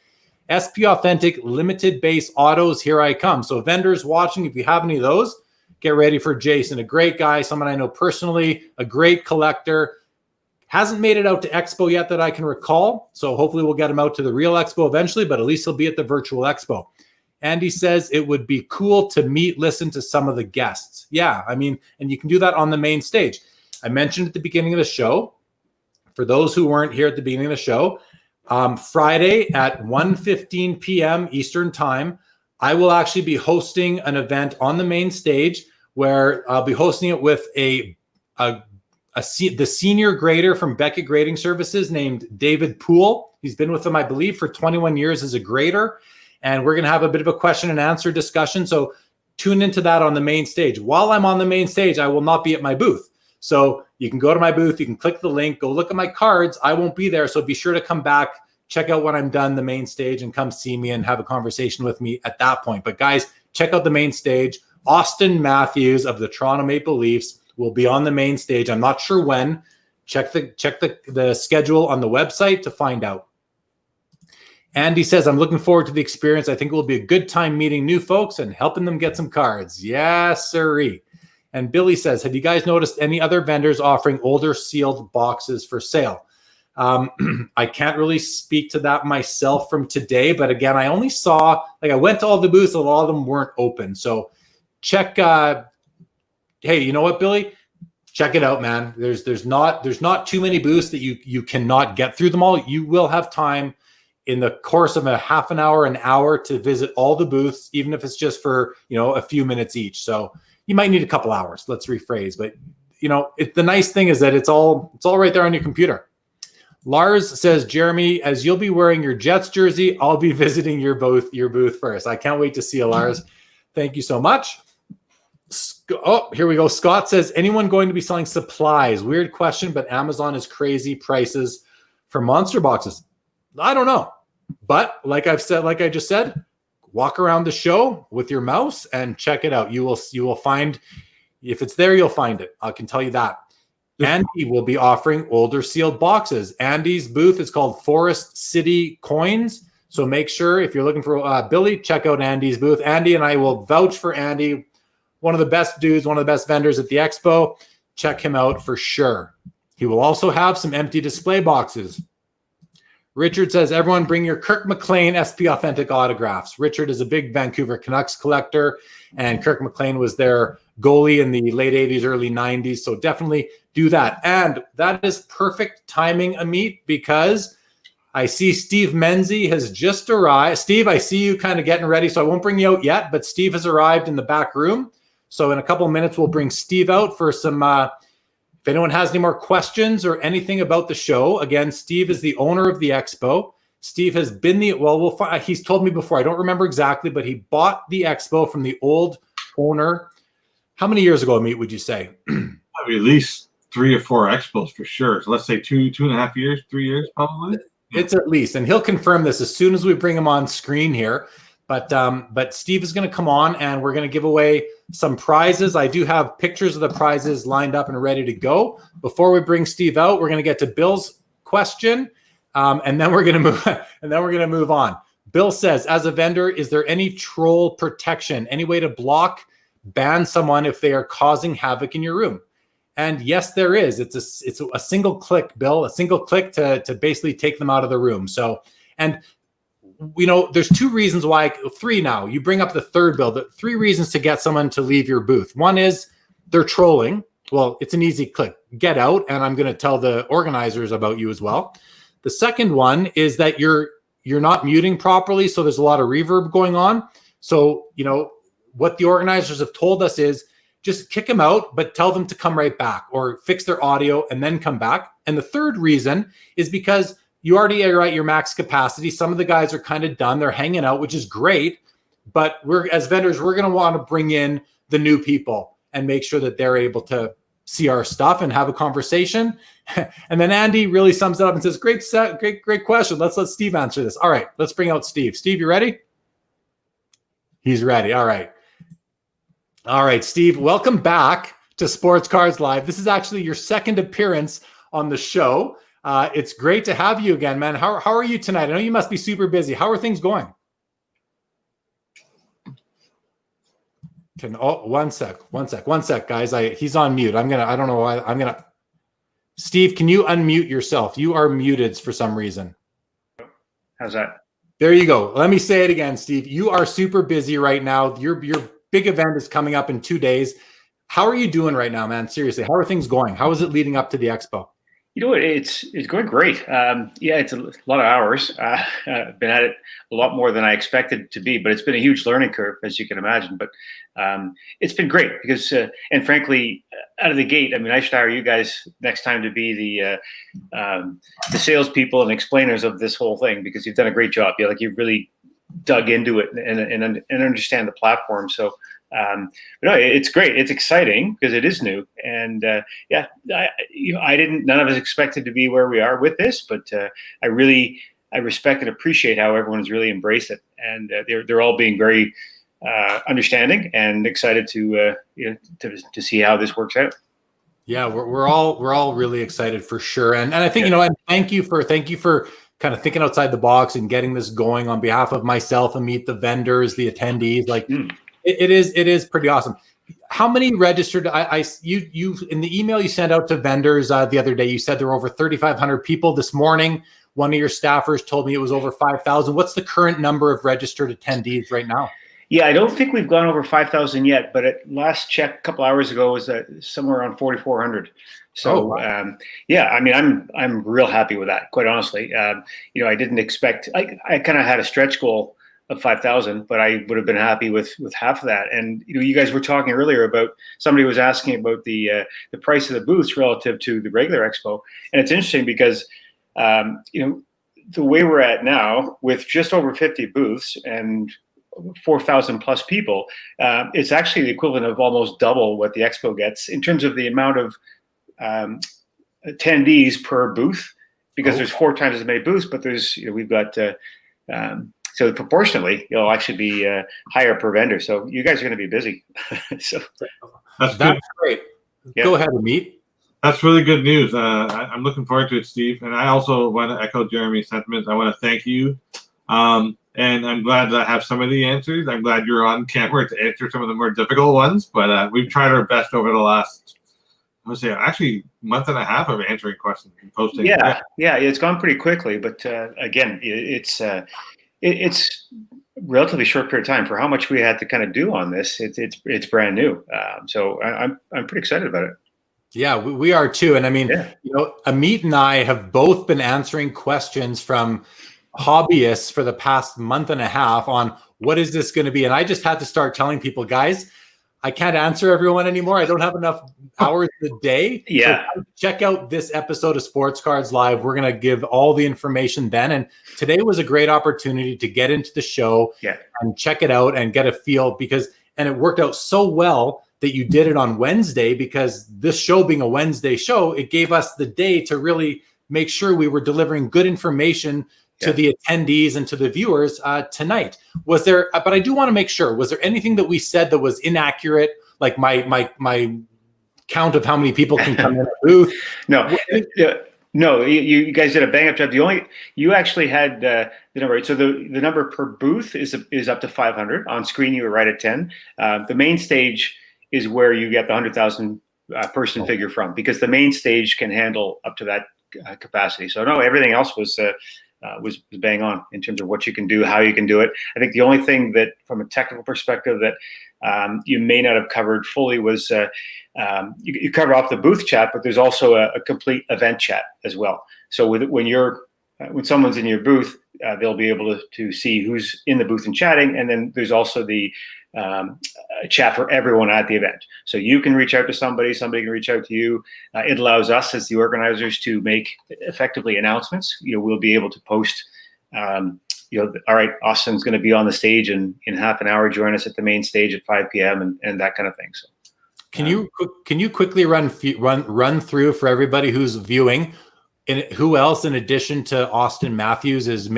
SP Authentic limited base autos, here I come. So vendors watching, if you have any of those, get ready for Jason. A great guy, someone I know personally, a great collector. Hasn't made it out to Expo yet that I can recall. So hopefully we'll get him out to the real Expo eventually, but at least he'll be at the virtual Expo. Andy says it would be cool to listen to some of the guests. Yeah, I mean, and you can do that on the main stage. I mentioned at the beginning of the show, for those who weren't here at the beginning of the show, Friday at 1:15 p.m. Eastern time, I will actually be hosting an event on the main stage where I'll be hosting it with the senior grader from Beckett Grading Services named David Poole. He's been with them, I believe, for 21 years as a grader. And we're going to have a bit of a question and answer discussion. So tune into that on the main stage. While I'm on the main stage, I will not be at my booth. So you can go to my booth, you can click the link, go look at my cards. I won't be there. So be sure to come back, check out when I'm done the main stage, and come see me and have a conversation with me at that point. But guys, check out the main stage. Austin Matthews of the Toronto Maple Leafs will be on the main stage. I'm not sure when. Check the schedule on the website to find out. Andy says, I'm looking forward to the experience. I think it will be a good time meeting new folks and helping them get some cards. Yes, sirree. And Billy says, have you guys noticed any other vendors offering older sealed boxes for sale? I can't really speak to that myself from today, but again, I only saw, I went to all the booths, a lot of them weren't open. So check, hey, you know what, Billy? Check it out, man. There's not too many booths that you cannot get through them all. You will have time in the course of a half an hour, an hour to visit all the booths, even if it's just for, a few minutes each. So you might need a couple hours, let's rephrase. But, the nice thing is that it's all right there on your computer. Lars says, Jeremy, as you'll be wearing your Jets jersey, I'll be visiting your booth first. I can't wait to see you, Lars. Thank you so much. Oh, here we go. Scott says, anyone going to be selling supplies? Weird question, but Amazon is crazy prices for monster boxes. I don't know. But like I just said, walk around the show with your mouse and check it out. You will find, if it's there, you'll find it. I can tell you that. Andy will be offering older sealed boxes. Andy's booth is called Forest City Coins. So make sure if you're looking for Billy, check out Andy's booth. Andy and I will vouch for Andy. One of the best dudes, one of the best vendors at the expo. Check him out for sure. He will also have some empty display boxes. Richard says, everyone bring your Kirk McLean SP Authentic autographs. Richard is a big Vancouver Canucks collector, and Kirk McLean was their goalie in the late 80s, early 90s. So definitely do that. And that is perfect timing, Ameet, because I see Steve Menzie has just arrived. Steve, I see you kind of getting ready, so I won't bring you out yet, but Steve has arrived in the back room. So in a couple of minutes, we'll bring Steve out for some, if anyone has any more questions or anything about the show. Again, Steve is the owner of the expo. Steve has been he's told me before, I don't remember exactly, but he bought the expo from the old owner. How many years ago, Ameet, would you say? At least 3 or 4 expos for sure. So let's say 2.5 years, 3 years probably. It's at least, and he'll confirm this as soon as we bring him on screen here. But Steve is going to come on, and we're going to give away some prizes. I do have pictures of the prizes lined up and ready to go. Before we bring Steve out, we're going to get to Bill's question, and then we're going to move on. Bill says, as a vendor, is there any troll protection? Any way to block, ban someone if they are causing havoc in your room? And yes, there is. It's a single click, Bill, a single click to basically take them out of the room. So, and there's 2 reasons why, 3 now. You bring up the third, Bill, the 3 reasons to get someone to leave your booth. One is they're trolling. Well, it's an easy click. Get out, and I'm going to tell the organizers about you as well. The second one is that you're not muting properly, so there's a lot of reverb going on. So, what the organizers have told us is just kick them out, but tell them to come right back or fix their audio and then come back. And the third reason is because you already are at your max capacity. Some of the guys are kind of done. They're hanging out, which is great. But as vendors, we're going to want to bring in the new people and make sure that they're able to see our stuff and have a conversation. And then Andy really sums it up and says, great question. Let's let Steve answer this. All right, let's bring out Steve. Steve, you ready? He's ready. All right. All right, Steve, welcome back to Sports Cards Live. This is actually your second appearance on the show. It's great to have you again, man. How are you tonight? I know you must be super busy. How are things going? One sec, guys. He's on mute. I don't know why. Steve, can you unmute yourself? You are muted for some reason. How's that? There you go. Let me say it again, Steve. You are super busy right now. Your big event is coming up in 2 days. How are you doing right now, man? Seriously, how are things going? How is it leading up to the expo? It's going great. It's a lot of hours. I've been at it a lot more than I expected to be, but it's been a huge learning curve, as you can imagine. But it's been great because, and frankly, out of the gate, I mean, I should hire you guys next time to be the salespeople and explainers of this whole thing, because you've done a great job. You've really dug into it and understand the platform. So. But no, it's great. It's exciting because it is new, and none of us expected to be where we are with this, but I respect and appreciate how everyone's really embraced it, and they're all being very understanding and excited to see how this works out. Yeah, we're all really excited for sure, and I think and thank you for kind of thinking outside the box and getting this going on behalf of myself, Ameet, the vendors, the attendees, It is pretty awesome. How many registered? You in the email you sent out to vendors the other day, you said there were over 3,500 people. This morning, one of your staffers told me it was over 5,000. What's the current number of registered attendees right now? Yeah, I don't think we've gone over 5,000 yet, but at last check a couple hours ago was somewhere around 4,400. So wow. I mean, I'm real happy with that, quite honestly. I didn't expect. I kind of had a stretch goal of 5,000, but I would have been happy with half of that. And you guys were talking earlier about, somebody was asking about the price of the booths relative to the regular expo, and it's interesting because the way we're at now with just over 50 booths and 4,000 plus people, it's actually the equivalent of almost double what the expo gets in terms of the amount of attendees per booth, because there's 4 times as many booths, but there's we've got so proportionally, it'll actually be higher per vendor. So you guys are going to be busy. So that's great. Yeah. Go ahead, Ameet. That's really good news. I'm looking forward to it, Steve. And I also want to echo Jeremy's sentiments. I want to thank you. And I'm glad that I have some of the answers. I'm glad you're on camera to answer some of the more difficult ones. But we've tried our best over the last, I would say, actually month and a half of answering questions and posting. Yeah, it's gone pretty quickly. But again, it's relatively short period of time for how much we had to kind of do on this. It's brand new, so I'm pretty excited about it. Yeah, we are too. And I mean, Ameet and I have both been answering questions from hobbyists for the past month and a half on what is this going to be. And I just had to start telling people, guys, I can't answer everyone anymore. I don't have enough hours a day. Yeah. So check out this episode of Sports Cards Live. We're going to give all the information then. And today was a great opportunity to get into the show and check it out and get a feel, and it worked out so well that you did it on Wednesday, because this show being a Wednesday show, it gave us the day to really make sure we were delivering good information to the attendees and to the viewers tonight. Was there, but I do want to make sure, was there anything that we said that was inaccurate? Like my count of how many people can come in a booth? No, no, you guys did a bang up job. You actually had the number right. So the number per booth is up to 500. On screen, you were right at 10. The main stage is where you get the 100,000 person figure from, because the main stage can handle up to that capacity. So no, everything else was bang on in terms of what you can do, how you can do it. I think the only thing that, from a technical perspective, that you may not have covered fully was you covered off the booth chat, but there's also a complete event chat as well. So when someone's in your booth, they'll be able to see who's in the booth and chatting, and then there's also the chat for everyone at the event. So you can reach out to somebody can reach out to you. It allows us as the organizers to make effectively announcements. We'll be able to post, all right, Austin's going to be on the stage in half an hour. Join us at the main stage at 5 p.m. and that kind of thing. So, can you quickly run through for everybody who's viewing, and who else in addition to Austin Matthews is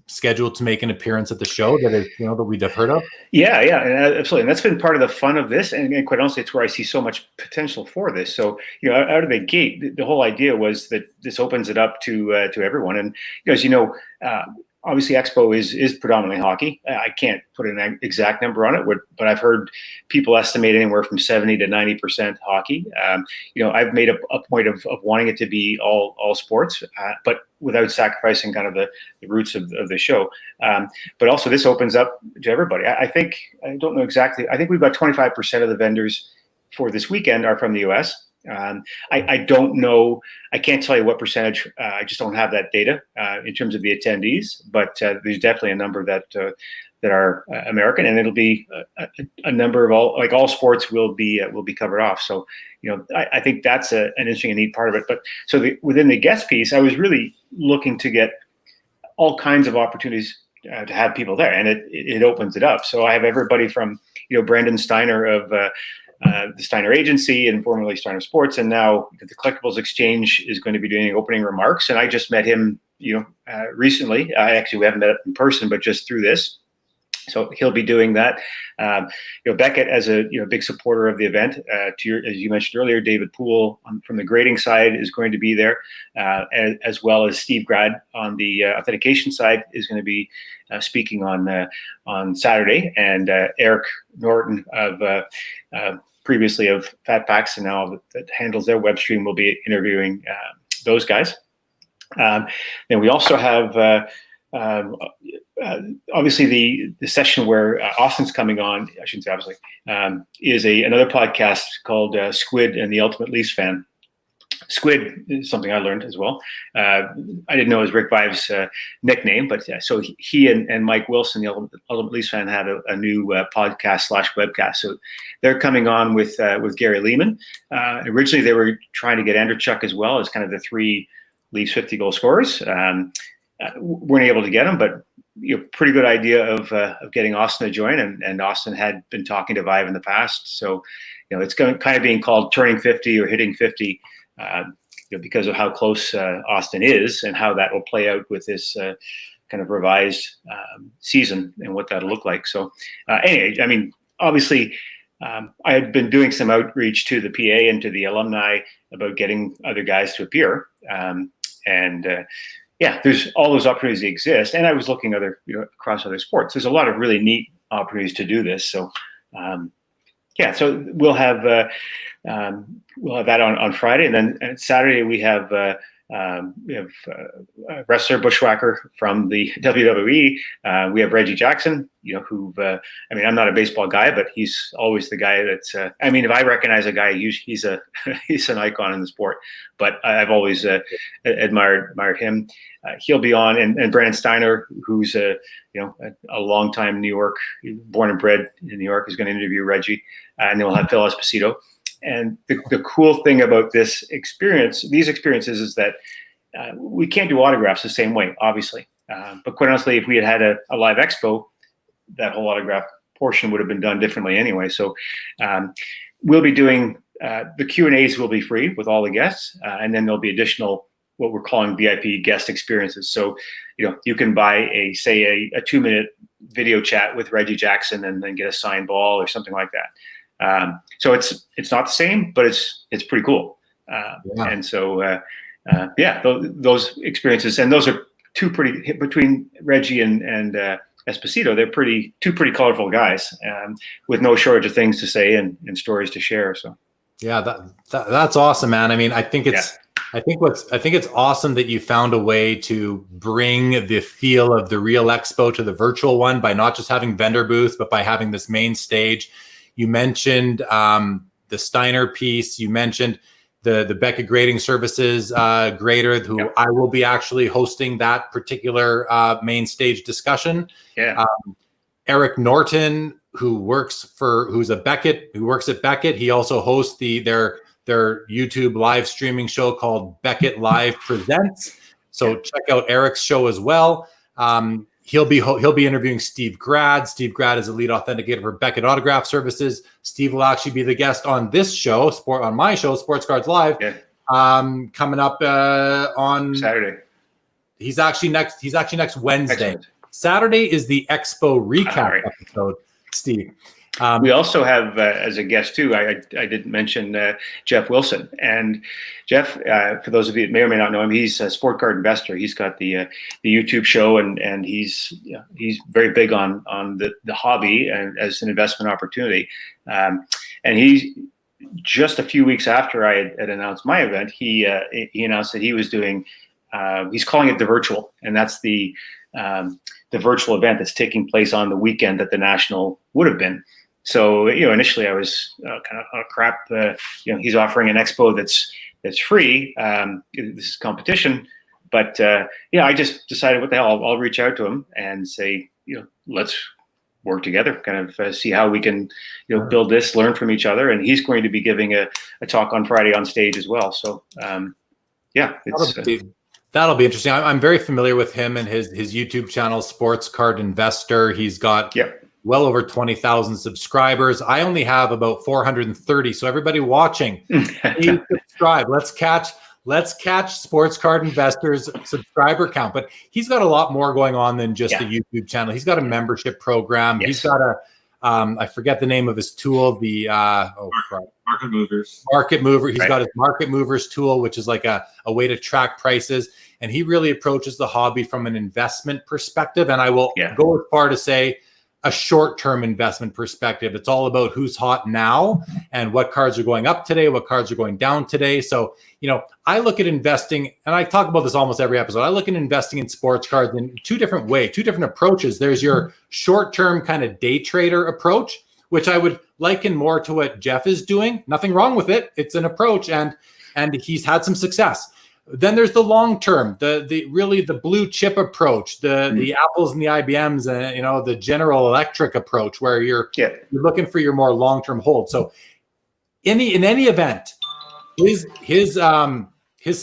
scheduled to make an appearance at the show that we'd have heard of? Yeah, absolutely, and that's been part of the fun of this, and quite honestly, it's where I see so much potential for this. So, out of the gate, the whole idea was that this opens it up to everyone, and as you know. Obviously, Expo is predominantly hockey. I can't put an exact number on it, but I've heard people estimate anywhere from 70 to 90% hockey. I've made a point of wanting it to be all sports, but without sacrificing kind of the roots of the show. But also, this opens up to everybody. I don't know exactly. I think we've got 25% of the vendors for this weekend are from the US. I don't know. I can't tell you what percentage. I just don't have that data in terms of the attendees. But there's definitely a number that are American, and it'll be a number of all sports will be covered off. So I think that's an interesting and neat part of it. But so within the guest piece, I was really looking to get all kinds of opportunities to have people there, and it opens it up. So I have everybody from Brandon Steiner of the Steiner Agency and formerly Steiner Sports, and now the Collectibles Exchange is going to be doing opening remarks. And I just met him, recently. We haven't met in person, but just through this. So he'll be doing that. Beckett, as a big supporter of the event, as you mentioned earlier, David Poole from the grading side is going to be there, as well as Steve Grad on the authentication side is going to be speaking on Saturday, and Eric Norton of previously of Fat Packs and now that handles their web stream will be interviewing those guys. Then we also have obviously the session where Austin's coming on. I shouldn't say obviously, is another podcast called Squid and the Ultimate Leafs Fan. Squid is something I learned as well. I didn't know it was Rick Vive's nickname, but so he and Mike Wilson, the Ultimate Leafs Fan, had a new podcast / webcast. So they're coming on with Gary Lehman. Originally, they were trying to get Andrew Chuck as well as kind of the three Leafs 50 goal scorers. Weren't able to get him, but pretty good idea of getting Austin to join, and Austin had been talking to Vive in the past. So it's kind of being called turning 50 or hitting 50. Because of how close Austin is and how that will play out with this kind of revised season and what that'll look like. So anyway, I mean, obviously, I had been doing some outreach to the PA and to the alumni about getting other guys to appear. There's all those opportunities that exist. And I was looking across other sports. There's a lot of really neat opportunities to do this. So so we'll have that on Friday, and then Saturday we have wrestler Bushwhacker from the WWE. We have Reggie Jackson, who I'm not a baseball guy, but he's always the guy that's. If I recognize a guy, he's an icon in the sport. But I've always admired him. He'll be on, and Brandon Steiner, who's a longtime New York, born and bred in New York, is going to interview Reggie, and then we'll have Phil Esposito. And the cool thing about these experiences is that we can't do autographs the same way, obviously. But quite honestly, if we had a live expo, that whole autograph portion would have been done differently anyway. So we'll be doing the Q&As will be free with all the guests, and then there'll be additional what we're calling VIP guest experiences. So, you can buy a 2-minute video chat with Reggie Jackson and then get a signed ball or something like that. So it's not the same, but it's pretty cool. And so those experiences, and those are between Reggie and Esposito, they're two pretty colorful guys, with no shortage of things to say and stories to share. So that's awesome, man. I mean, I think it's awesome that you found a way to bring the feel of the real expo to the virtual one by not just having vendor booths, but by having this main stage. You mentioned the Steiner piece. You mentioned the Beckett Grading Services grader, who I will be actually hosting that particular main stage discussion. Eric Norton, who works at Beckett. He also hosts their YouTube live streaming show called Beckett Live Presents. So check out Eric's show as well. He'll be interviewing Steve Grad. Steve Grad is a lead authenticator for Beckett Autograph Services. Steve will actually be the guest on this show, on my show, Sports Cards Live, coming up on Saturday. He's actually next Wednesday. Excellent. Saturday is the Expo recap episode, Steve. We also have as a guest too, I didn't mention Jeff Wilson. And Jeff, for those of you that may or may not know him, he's a sport card investor. He's got the YouTube show, and he's very big on the hobby and as an investment opportunity. And he, just a few weeks after I had announced my event, he announced that he was doing, he's calling it the Virtual, and that's the virtual event that's taking place on the weekend that the National would have been. So, initially I was kind of, oh crap, he's offering an expo that's free. This is competition. But I just decided, what the hell, I'll reach out to him and say, let's work together, kind of see how we can, build this, learn from each other. And he's going to be giving a talk on Friday on stage as well. So, that'll be interesting. I'm very familiar with him and his YouTube channel, Sports Card Investor. He's got well over 20,000 subscribers. I only have about 430. So everybody watching, please subscribe. Let's catch Sports Card Investor's subscriber count. But he's got a lot more going on than just a YouTube channel. He's got a membership program. He's got I forget the name of his tool. The Market Movers. Market Mover. He's got his Market Movers tool, which is like a way to track prices. And he really approaches the hobby from an investment perspective. And I will go as far to say a short-term investment perspective. It's all about who's hot now and what cards are going up today, what cards are going down today. So, I look at investing, and I talk about this almost every episode. I look at investing in sports cards in two different approaches. There's your short-term kind of day trader approach, which I would liken more to what Jeff is doing. Nothing wrong with it. It's an approach, and he's had some success. Then there's the long term, the blue chip approach, the Apples and the IBMs, and the General Electric approach, where you're looking for your more long term hold. So, in any event, his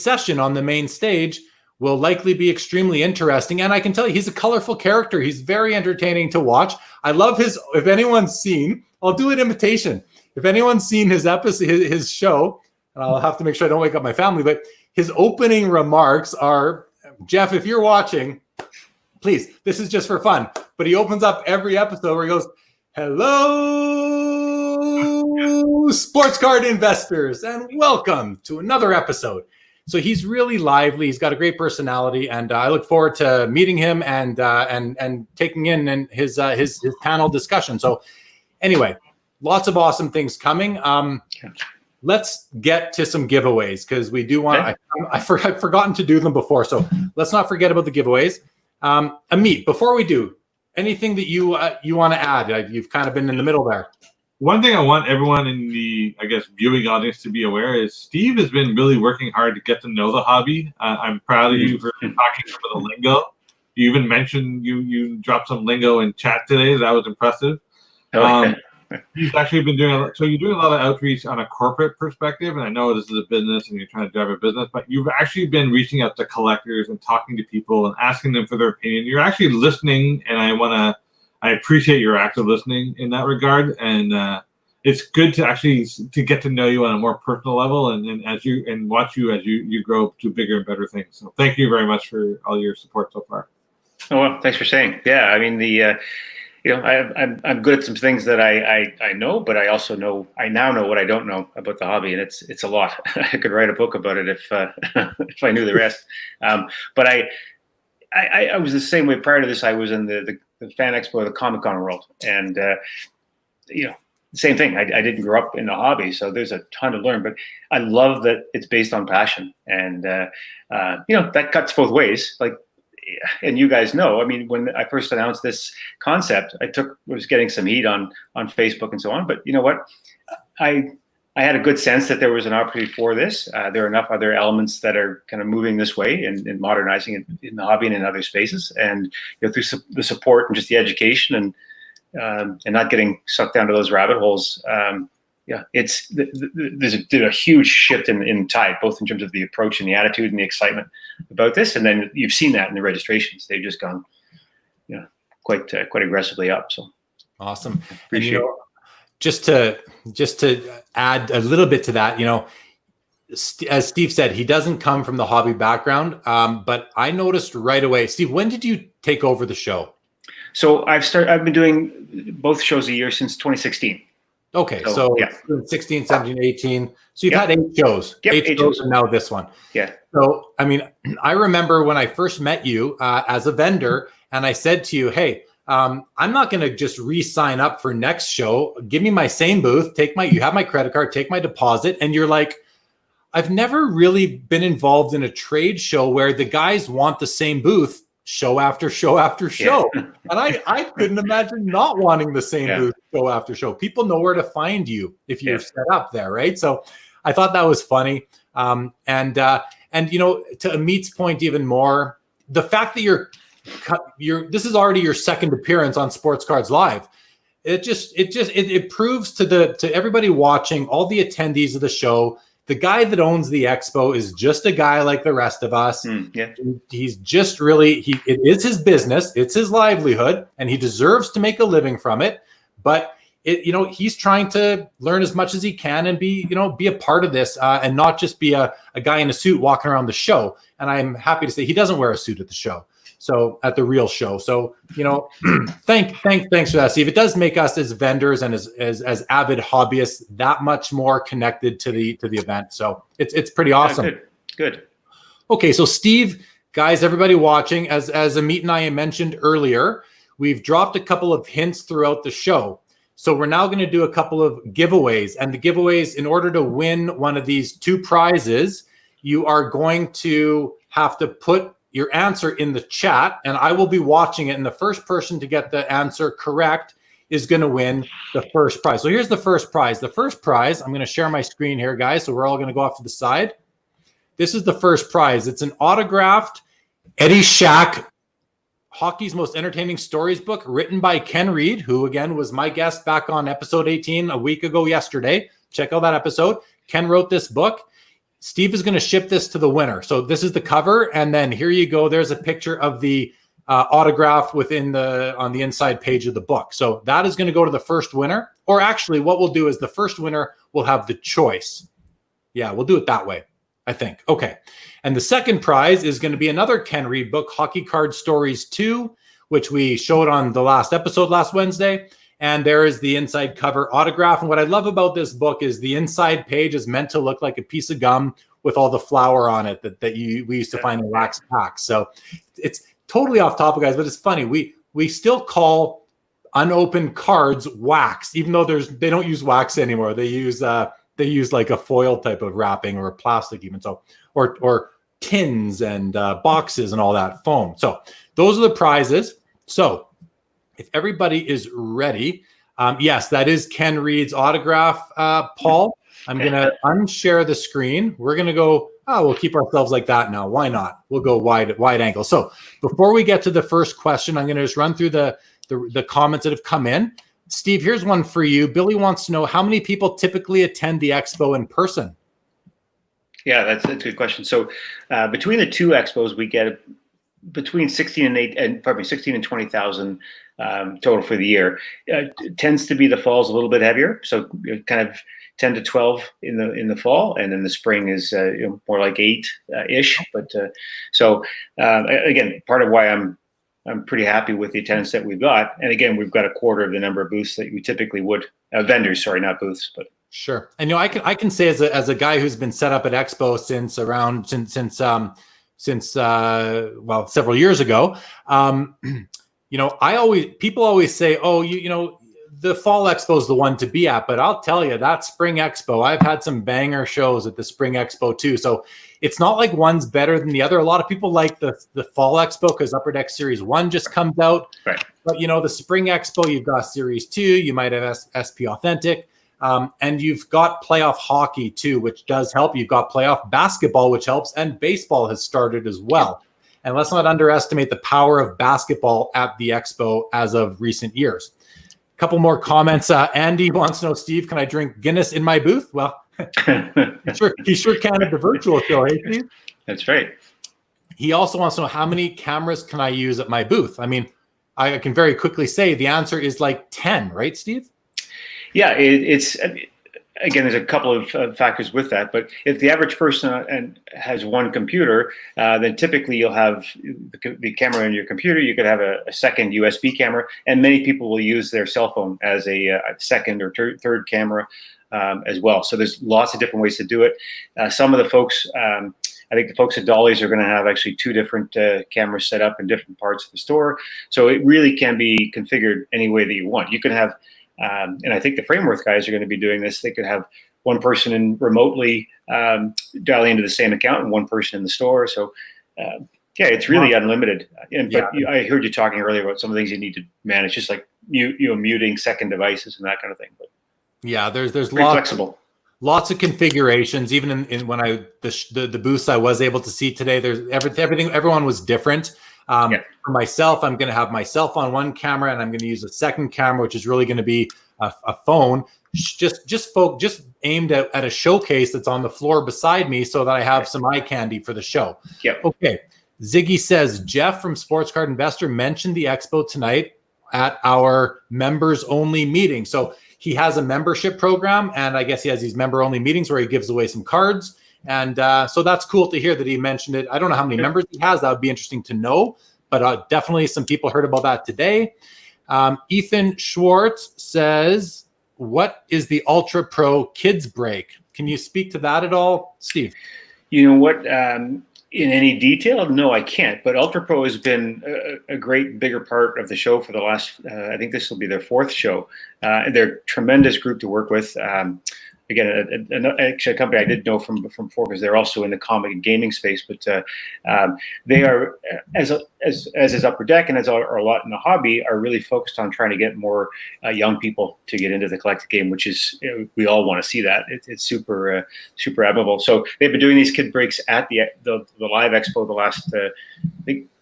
session on the main stage will likely be extremely interesting. And I can tell you, he's a colorful character. He's very entertaining to watch. I love if anyone's seen, I'll do an imitation. If anyone's seen his episode, his show, and I'll have to make sure I don't wake up my family, but his opening remarks are, Jeff, if you're watching, please, this is just for fun. But he opens up every episode where he goes, "Hello, sports card investors, and welcome to another episode." So he's really lively. He's got a great personality, and I look forward to meeting him and taking in his panel discussion. So anyway, lots of awesome things coming. Let's get to some giveaways, because we do want. I've forgotten to do them before, so let's not forget about the giveaways. Ameet, before we do, anything that you want to add? You've kind of been in the middle there. One thing I want everyone in the, viewing audience to be aware is Steve has been really working hard to get to know the hobby. I'm proud of you for talking about the lingo. You even mentioned you dropped some lingo in chat today. That was impressive. He's actually been doing you're doing a lot of outreach on a corporate perspective, and I know this is a business and you're trying to drive a business, but you've actually been reaching out to collectors and talking to people and asking them for their opinion. You're actually listening, and I appreciate your active listening in that regard. And it's good to actually to get to know you on a more personal level, and watch you as you grow to bigger and better things. So thank you very much for all your support so far. Oh, well, thanks for saying. Yeah, I mean, I'm good at some things that I know, but I also now know what I don't know about the hobby, and it's a lot. I could write a book about it if if I knew the rest. But I was the same way prior to this. I was in the fan expo of the Comic-Con world, and same thing. I didn't grow up in the hobby, so there's a ton to learn. But I love that it's based on passion, and that cuts both ways. Like, and you guys know, I mean, when I first announced this concept, was getting some heat on Facebook and so on. But you know what? I had a good sense that there was an opportunity for this. There are enough other elements that are kind of moving this way and modernizing it in the hobby and in other spaces. And through the support and just the education and not getting sucked down to those rabbit holes. There's a huge shift in tide, both in terms of the approach and the attitude and the excitement about this. And then you've seen that in the registrations; they've just gone, quite aggressively up. So awesome. Appreciate it. Just to add a little bit to that, as Steve said, he doesn't come from the hobby background, but I noticed right away. Steve, when did you take over the show? So I've been doing both shows a year since 2016. Okay, so 16, 17, 18. So you've had 8 shows. Yep, 8 shows, and now this one. Yeah. So, I mean, I remember when I first met you as a vendor, and I said to you, hey, I'm not going to just re-sign up for next show. Give me my same booth. You have my credit card, take my deposit. And you're like, I've never really been involved in a trade show where the guys want the same booth show after show after show. Yeah. And I couldn't imagine not wanting the same booth show after show. People know where to find you if you're set up there, right? So I thought that was funny. And to Ameet's point even more, the fact that this is already your second appearance on Sports Cards Live. It proves to everybody watching, all the attendees of the show, the guy that owns the expo is just a guy like the rest of us. He's just it is his business, it's his livelihood, and he deserves to make a living from it. But he's trying to learn as much as he can and be a part of this and not just be a guy in a suit walking around the show. And I'm happy to say he doesn't wear a suit at the show. So at the real show. So, thanks for that, Steve. It does make us as vendors and as avid hobbyists that much more connected to the event. So it's pretty awesome. Good. Okay. So Steve, guys, everybody watching, as Ameet and I mentioned earlier, we've dropped a couple of hints throughout the show. So we're now going to do a couple of giveaways, and the giveaways, in order to win one of these 2 prizes, you are going to have to put your answer in the chat, and I will be watching it. And the first person to get the answer correct is going to win the first prize. So here's the first prize. The first prize, I'm going to share my screen here, guys. So we're all going to go off to the side. This is the first prize. It's an autographed Eddie Shack, Hockey's Most Entertaining Stories book, written by Ken Reed, who again was my guest back on episode 18 a week ago yesterday. Check out that episode. Ken wrote this book. Steve is going to ship this to the winner. So this is the cover, and then here you go. There's a picture of the autograph on the inside page of the book. So that is going to go to the first winner. Or actually, what we'll do is the first winner will have the choice. Yeah, we'll do it that way, I think. Okay. And the second prize is going to be another Ken Reed book, Hockey Card Stories 2, which we showed on the last episode last Wednesday. And there is the inside cover autograph. And what I love about this book is the inside page is meant to look like a piece of gum with all the flour on it that we used to find in wax packs. So it's totally off topic, guys, but it's funny. We still call unopened cards wax, even though they don't use wax anymore. They use like a foil type of wrapping or plastic even. So or tins and boxes and all that foam. So those are the prizes. So if everybody is ready, yes, that is Ken Reed's autograph, Paul. I'm going to unshare the screen. We're going to go, we'll keep ourselves like that now. Why not? We'll go wide angle. So before we get to the first question, I'm going to just run through the comments that have come in. Steve, here's one for you. Billy wants to know, how many people typically attend the expo in person? Yeah, that's a good question. So between the 2 expos, we get between 16 and 20,000 total for the year. It tends to be the fall's a little bit heavier, so kind of 10 to 12 in the fall, and then the spring is more like 8 ish. But again, part of why I'm pretty happy with the attendance that we've got. And again, we've got a quarter of the number of booths that we typically would. Vendors, sorry, not booths, but. Sure. And I can say as a guy who's been set up at Expo since several years ago, people always say, oh, the fall expo is the one to be at, but I'll tell you that spring expo, I've had some banger shows at the spring expo too. So it's not like one's better than the other. A lot of people like the fall expo because Upper Deck Series 1 just comes out. Right. But the spring expo, you've got Series 2, you might have SP Authentic, and you've got playoff hockey too, which does help. You've got playoff basketball, which helps, and baseball has started as well. And let's not underestimate the power of basketball at the expo as of recent years. Couple more comments. Andy wants to know, Steve, can I drink Guinness in my booth? Well, he sure can at the virtual show, hey, Steve? That's right. He also wants to know, how many cameras can I use at my booth? I mean, I can very quickly say the answer is like 10, right, Steve? Yeah, it's again, there's a couple of factors with that, but if the average person has one computer, then typically you'll have the camera on your computer. You could have a second USB camera, and many people will use their cell phone as a second or third camera as well. So there's lots of different ways to do it. Some of the folks, I think the folks at Dolly's are going to have actually 2 different cameras set up in different parts of the store. So it really can be configured any way that you want. You can have and I think the Framework guys are going to be doing this. They could have one person remotely dialing into the same account and one person in the store. So, it's really unlimited. But I heard you talking earlier about some of the things you need to manage, just like muting second devices and that kind of thing. But yeah, there's flexible. Lots of configurations. Even in when the booths I was able to see today, there's everything. Everyone was different. For myself, I'm going to have myself on one camera, and I'm going to use a second camera, which is really going to be a phone, just aimed at a showcase that's on the floor beside me, so that I have some eye candy for the show. Yep. Okay. Ziggy says, Jeff from Sports Card Investor mentioned the expo tonight at our members only meeting. So he has a membership program, and I guess he has these member only meetings where he gives away some cards. And so that's cool to hear that he mentioned it. I don't know how many members he has. That would be interesting to know. But definitely some people heard about that today. Ethan Schwartz says, what is the Ultra Pro Kids Break? Can you speak to that at all, Steve? You know what? In any detail? No, I can't. But Ultra Pro has been a great bigger part of the show for the last, I think this will be their 4th show. They're a tremendous group to work with. Again, actually a company I did know from before, because they're also in the comic and gaming space. But they are, as is Upper Deck and as are a lot in the hobby, are really focused on trying to get more young people to get into the collected game, which is, we all want to see that. It's super admirable. So they've been doing these kid breaks at the live expo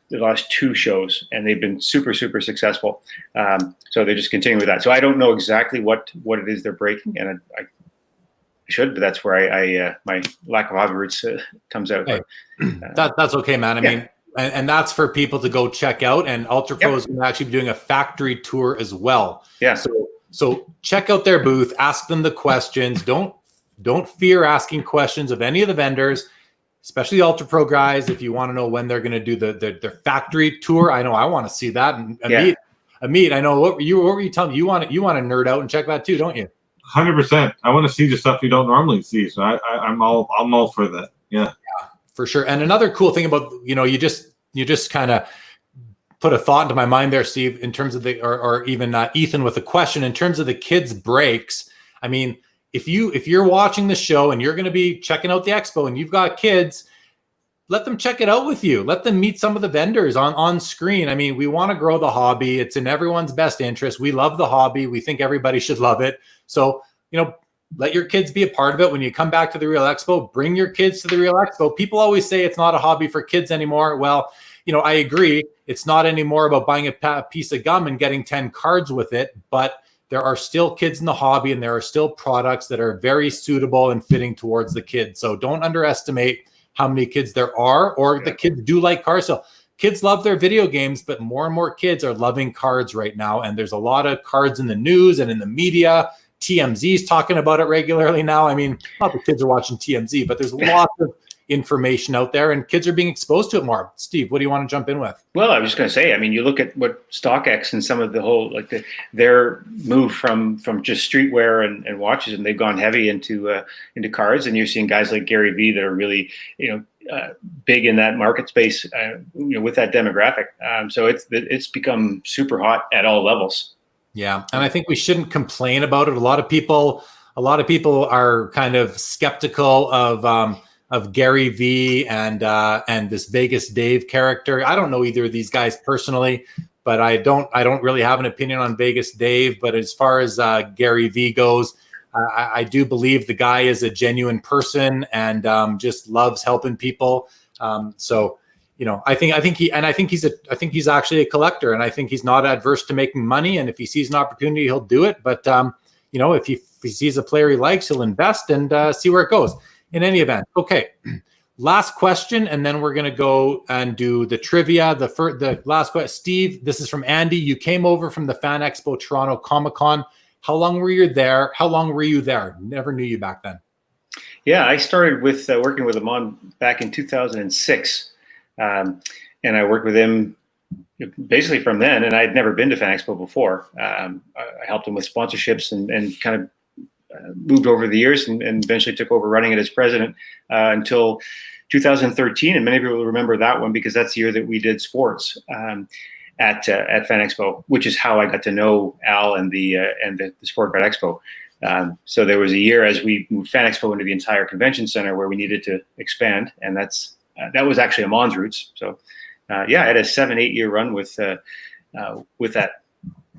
the last 2 shows, and they've been super successful. So they're just continuing with that. So I don't know exactly what it is they're breaking, and I should, but that's where I my lack of hobby roots comes out. Hey, that's okay, man. I mean, and that's for people to go check out. And Ultra Pro is going to actually be doing a factory tour as well. Yeah. So check out their booth. Ask them the questions. Don't fear asking questions of any of the vendors, especially the Ultra Pro guys. If you want to know when they're going to do their factory tour, I know I want to see that. And Ameet, I know what were you telling me? You want to nerd out and check that too, don't you? 100%. I want to see the stuff you don't normally see. So I'm all for that. Yeah, for sure. And another cool thing about, you just kind of put a thought into my mind there, Steve, in terms of or even Ethan with a question in terms of the kids breaks. I mean, if you're watching the show and you're going to be checking out the expo and you've got kids, let them check it out with you. Let them meet some of the vendors on screen. I mean, we want to grow the hobby. It's in everyone's best interest. We love the hobby. We think everybody should love it. So, let your kids be a part of it. When you come back to the real expo, bring your kids to the real expo. People always say it's not a hobby for kids anymore. Well, I agree. It's not anymore about buying a piece of gum and getting 10 cards with it, but there are still kids in the hobby, and there are still products that are very suitable and fitting towards the kids. So don't underestimate how many kids there are, or the kids do like cars. So kids love their video games, but more and more kids are loving cards right now. And there's a lot of cards in the news and in the media. TMZ's talking about it regularly now. I mean, not the kids are watching TMZ, but there's lots of information out there and kids are being exposed to it more. Steve, what do you want to jump in with? Well, I was just going to say, I mean, you look at what StockX and some of the whole, like their move from just streetwear and watches, and they've gone heavy into cards, and you're seeing guys like Gary Vee that are really, big in that market space, with that demographic. So it's become super hot at all levels. Yeah, and I think we shouldn't complain about it. A lot of people are kind of skeptical of Gary Vee and this Vegas Dave character. I don't know either of these guys personally, but I don't really have an opinion on Vegas Dave. But as far as Gary Vee goes, I do believe the guy is a genuine person and just loves helping people. I think he's actually a collector, and I think he's not adverse to making money. And if he sees an opportunity, he'll do it. But if he sees a player he likes, he'll invest and see where it goes. In any event, okay. Last question, and then we're going to go and do the trivia. The last question, Steve. This is from Andy. You came over from the Fan Expo Toronto Comic Con. How long were you there? Never knew you back then. Yeah, I started with working with him back in 2006. And I worked with him basically from then, and I'd never been to Fan Expo before. I helped him with sponsorships and kind of moved over the years and eventually took over running it as president until 2013. And many people will remember that one because that's the year that we did sports at Fan Expo, which is how I got to know Al and the Sport Card Expo. So there was a year as we moved Fan Expo into the entire convention center where we needed to expand, and that was actually Amon's roots. So, I had a 7-8 year run with that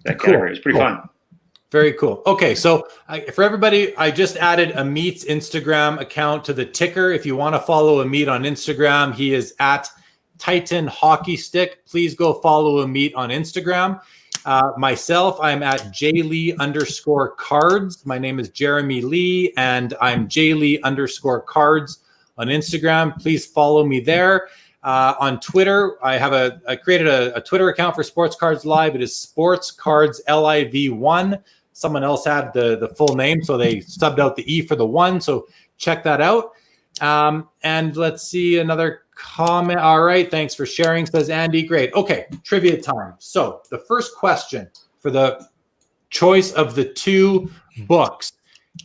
category. It was pretty fun. Very cool. Okay, so for everybody, I just added Ameet's Instagram account to the ticker. If you want to follow Ameet on Instagram, he is at Titan Hockey Stick. Please go follow Ameet on Instagram. Myself, I'm at jlee_cards. My name is Jeremy Lee, and I'm jlee_cards on Instagram. Please follow me there. On Twitter, I created a Twitter account for Sports Cards Live. It is Sports Cards LIV1. Someone else had the full name, so they subbed out the E for the 1. So check that out. And let's see another comment. All right, thanks for sharing, says Andy. Great. Okay, trivia time. So the first question for the choice of the 2 books.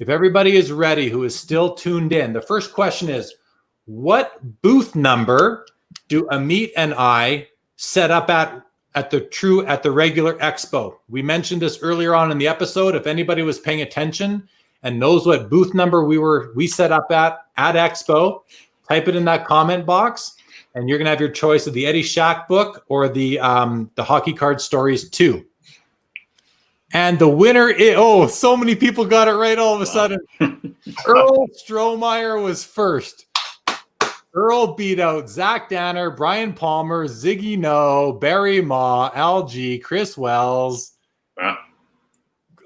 If everybody is ready who is still tuned in, the first question is, what booth number do Ameet and I set up at the regular expo? We mentioned this earlier on in the episode. If anybody was paying attention and knows what booth number we set up at expo, type it in that comment box, and you're gonna have your choice of the Eddie Shack book or the Hockey Card Stories 2. And the winner is, so many people got it right all of a sudden. Earl Strohmeyer was first. Earl beat out Zach Danner, Brian Palmer, Ziggy No, Barry Ma, Al G, Chris Wells. Wow.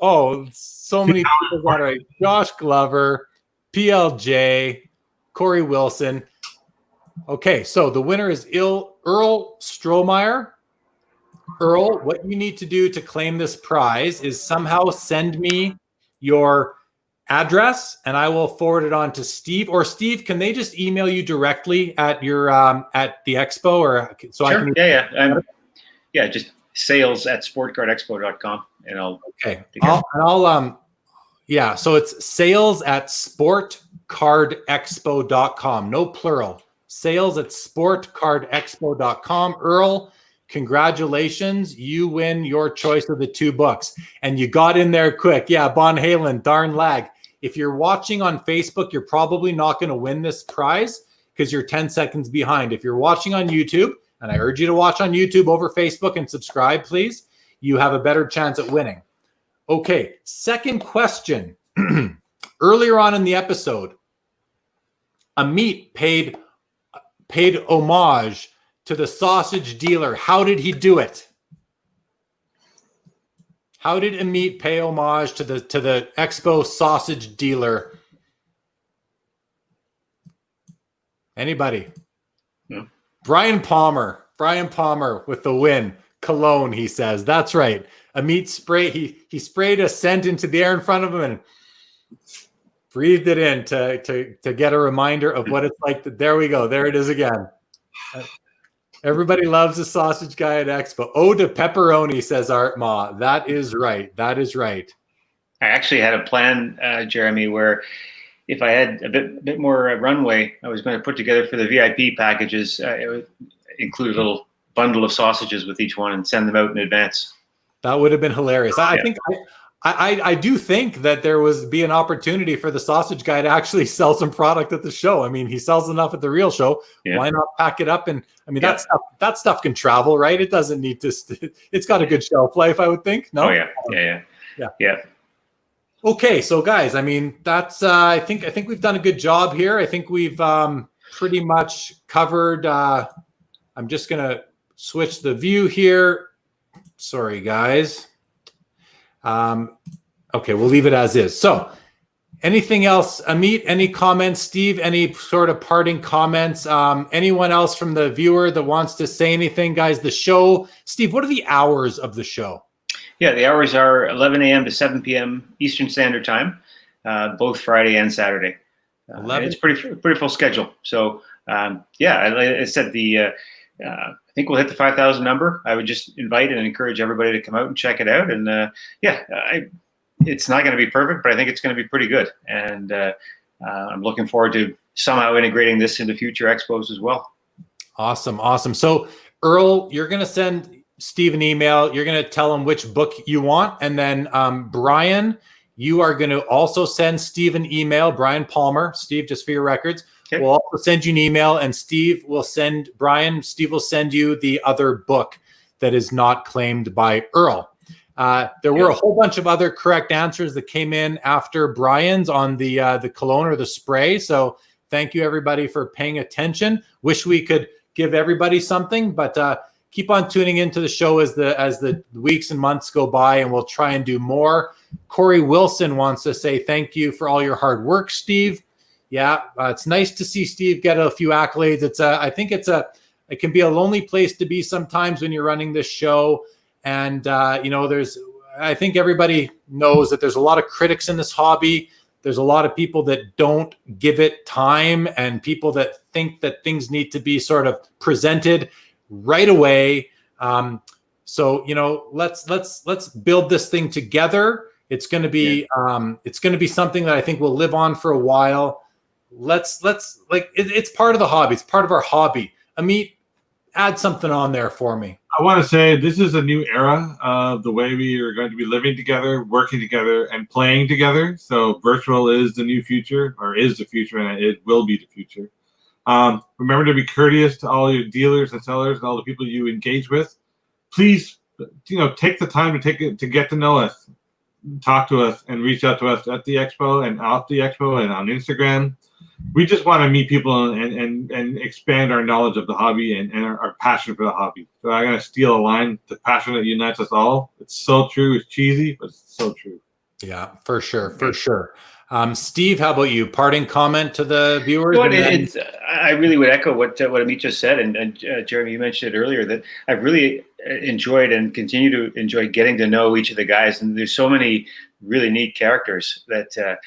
Oh, so many people got it right. Josh Glover, PLJ, Corey Wilson. Okay, so the winner is Earl Strohmeyer. Earl, what you need to do to claim this prize is somehow send me your address and I will forward it on to Steve. Or Steve, can they just email you directly at your at the expo? Or so sure. I can Just sales@sportcardexpo.com and I'll so it's sales@sportcardexpo.com. No plural. Sales@sportcardexpo.com. Earl, congratulations. You win your choice of the 2 books. And you got in there quick. Yeah, Bon Halen, darn lag. If you're watching on Facebook, you're probably not going to win this prize because you're 10 seconds behind. If you're watching on YouTube, and I urge you to watch on YouTube over Facebook and subscribe, please, you have a better chance at winning. Okay, second question. Earlier on in the episode, Ameet paid homage to the sausage dealer. How did he do it? How did Ameet pay homage to the Expo sausage dealer? Anybody? No. Brian Palmer. Brian Palmer with the win. Cologne, he says. That's right. Ameet he sprayed a scent into the air in front of him and breathed it in to get a reminder of what it's like. There we go. There it is again. Everybody loves a sausage guy at Expo. Oh, to pepperoni, says Art Ma. That is right. That is right. I actually had a plan, Jeremy, where if I had a bit more runway, I was going to put together for the VIP packages. It would include a little bundle of sausages with each one and send them out in advance. That would have been hilarious. I do think that there be an opportunity for the sausage guy to actually sell some product at the show. I mean, he sells enough at the real show. Yeah. Why not pack it up? And I mean, that stuff can travel, right? It doesn't need to. It's got a good shelf life, I would think. No. Oh yeah. Okay, so guys, I mean, that's. I think we've done a good job here. I think we've pretty much covered. I'm just gonna switch the view here. Sorry, guys. Okay, we'll leave it as is. So anything else, Ameet, any comments, Steve, any sort of parting comments? Anyone else from the viewer that wants to say anything, guys? The show, Steve, what are the hours of the show? Yeah, the hours are 11 a.m. to 7 p.m. Eastern Standard Time, both Friday and Saturday. It's pretty full schedule. So I said I think we'll hit the 5,000 number. I would just invite and encourage everybody to come out and check it out. And it's not going to be perfect, but I think it's going to be pretty good. And I'm looking forward to somehow integrating this into future expos as well. Awesome. So Earl, you're going to send Steve an email. You're going to tell him which book you want. And then Brian, you are going to also send Steve an email, Brian Palmer, Steve, just for your records. Okay. We'll also send you an email, and Steve will send you the other book that is not claimed by Earl. There were a whole bunch of other correct answers that came in after Brian's on the cologne or the spray. So thank you, everybody, for paying attention. Wish we could give everybody something, but keep on tuning into the show as the weeks and months go by, and we'll try and do more. Corey Wilson wants to say thank you for all your hard work, Steve. Yeah, it's nice to see Steve get a few accolades. I think it can be a lonely place to be sometimes when you're running this show. And, I think everybody knows that there's a lot of critics in this hobby. There's a lot of people that don't give it time, and people that think that things need to be sort of presented right away. So, let's build this thing together. It's going to be, something that I think will live on for a while. It's part of the hobby. It's part of our hobby. Ameet, add something on there for me. I want to say this is a new era of the way we are going to be living together, working together, and playing together. So virtual is the new future, or is the future, and it will be the future. Remember to be courteous to all your dealers and sellers and all the people you engage with. Please, take the time to get to know us, talk to us, and reach out to us at the expo and off the expo and on Instagram. We just want to meet people and expand our knowledge of the hobby and our passion for the hobby. So I'm going to steal a line: the passion that unites us all. It's so true. It's cheesy, but it's so true. Yeah, for sure. Steve, how about you? Parting comment to the viewers? I really would echo what Ameet just said. And Jeremy, you mentioned it earlier, that I've really enjoyed and continue to enjoy getting to know each of the guys. And there's so many really neat characters that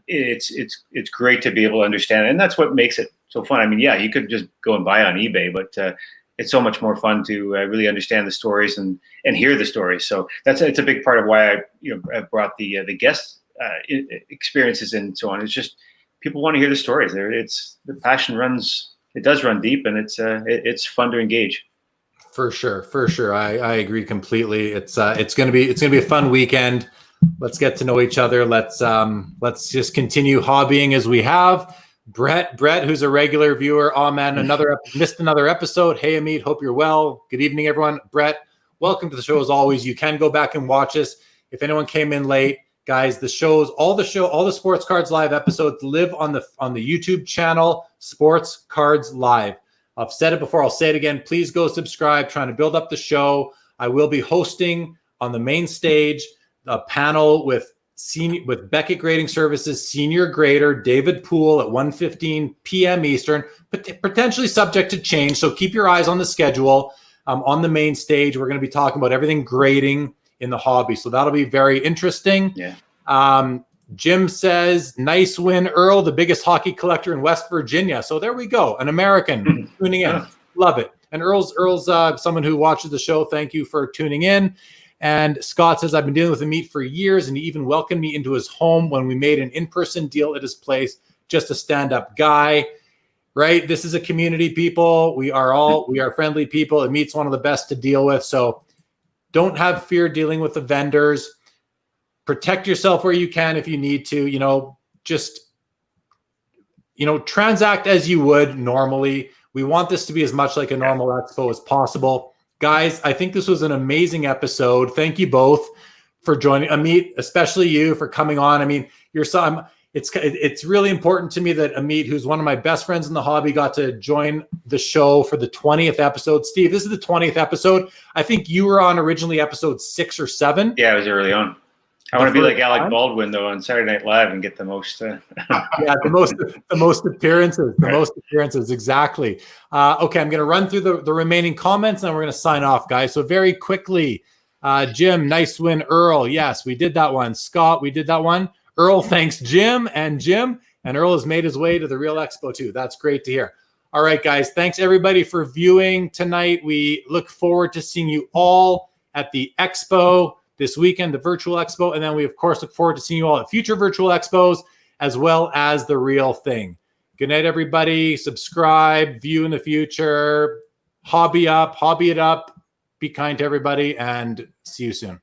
it's great to be able to understand. And that's what makes it so fun. I mean, yeah, you could just go and buy on eBay, but it's so much more fun to really understand the stories and hear the stories. So it's a big part of why I brought the guest experiences and so on. It's just people want to hear the stories. The passion does run deep, and it's fun to engage. For sure. I agree completely. It's gonna be a fun weekend. Let's get to know each other. Let's just continue hobbying as we have. Brett, who's a regular viewer. Oh man, missed another episode. Hey Ameet, hope you're well. Good evening, everyone. Brett, welcome to the show as always. You can go back and watch us. If anyone came in late, guys, all the Sports Cards Live episodes live on the YouTube channel, Sports Cards Live. I've said it before, I'll say it again. Please go subscribe, trying to build up the show. I will be hosting on the main stage a panel with with Beckett Grading Services senior grader David Poole at 1:15 p.m. Eastern, potentially subject to change. So keep your eyes on the schedule. On the main stage, we're going to be talking about everything grading in the hobby. So that'll be very interesting. Yeah. Jim says, nice win, Earl, the biggest hockey collector in West Virginia. So there we go. An American tuning in. Love it. And Earl's someone who watches the show. Thank you for tuning in. And Scott says, I've been dealing with Ameet for years, and he even welcomed me into his home when we made an in-person deal at his place. Just a stand-up guy, right? This is a community, people. We are friendly people. Ameet's one of the best to deal with. So don't have fear dealing with the vendors. Protect yourself where you can if you need to, just, transact as you would normally. We want this to be as much like a normal expo as possible. Guys, I think this was an amazing episode. Thank you both for joining. Ameet, especially you for coming on. I mean, your son, it's really important to me that Ameet, who's one of my best friends in the hobby, got to join the show for the 20th episode. Steve, this is the 20th episode. I think you were on originally episode 6 or 7. Yeah, it was early on. I want to be like Alec Baldwin though on Saturday Night Live and get the most. Yeah, the most appearances. The most appearances, exactly. Okay, I'm going to run through the remaining comments, and then we're going to sign off, guys. So very quickly, Jim, nice win, Earl. Yes, we did that one. Scott, we did that one. Earl thanks Jim, and Earl has made his way to the Real Expo too. That's great to hear. All right, guys, thanks everybody for viewing tonight. We look forward to seeing you all at the Expo this weekend, the Virtual Expo. And then we, of course, look forward to seeing you all at future Virtual Expos, as well as the real thing. Good night, everybody. Subscribe, view in the future, hobby it up, be kind to everybody, and see you soon.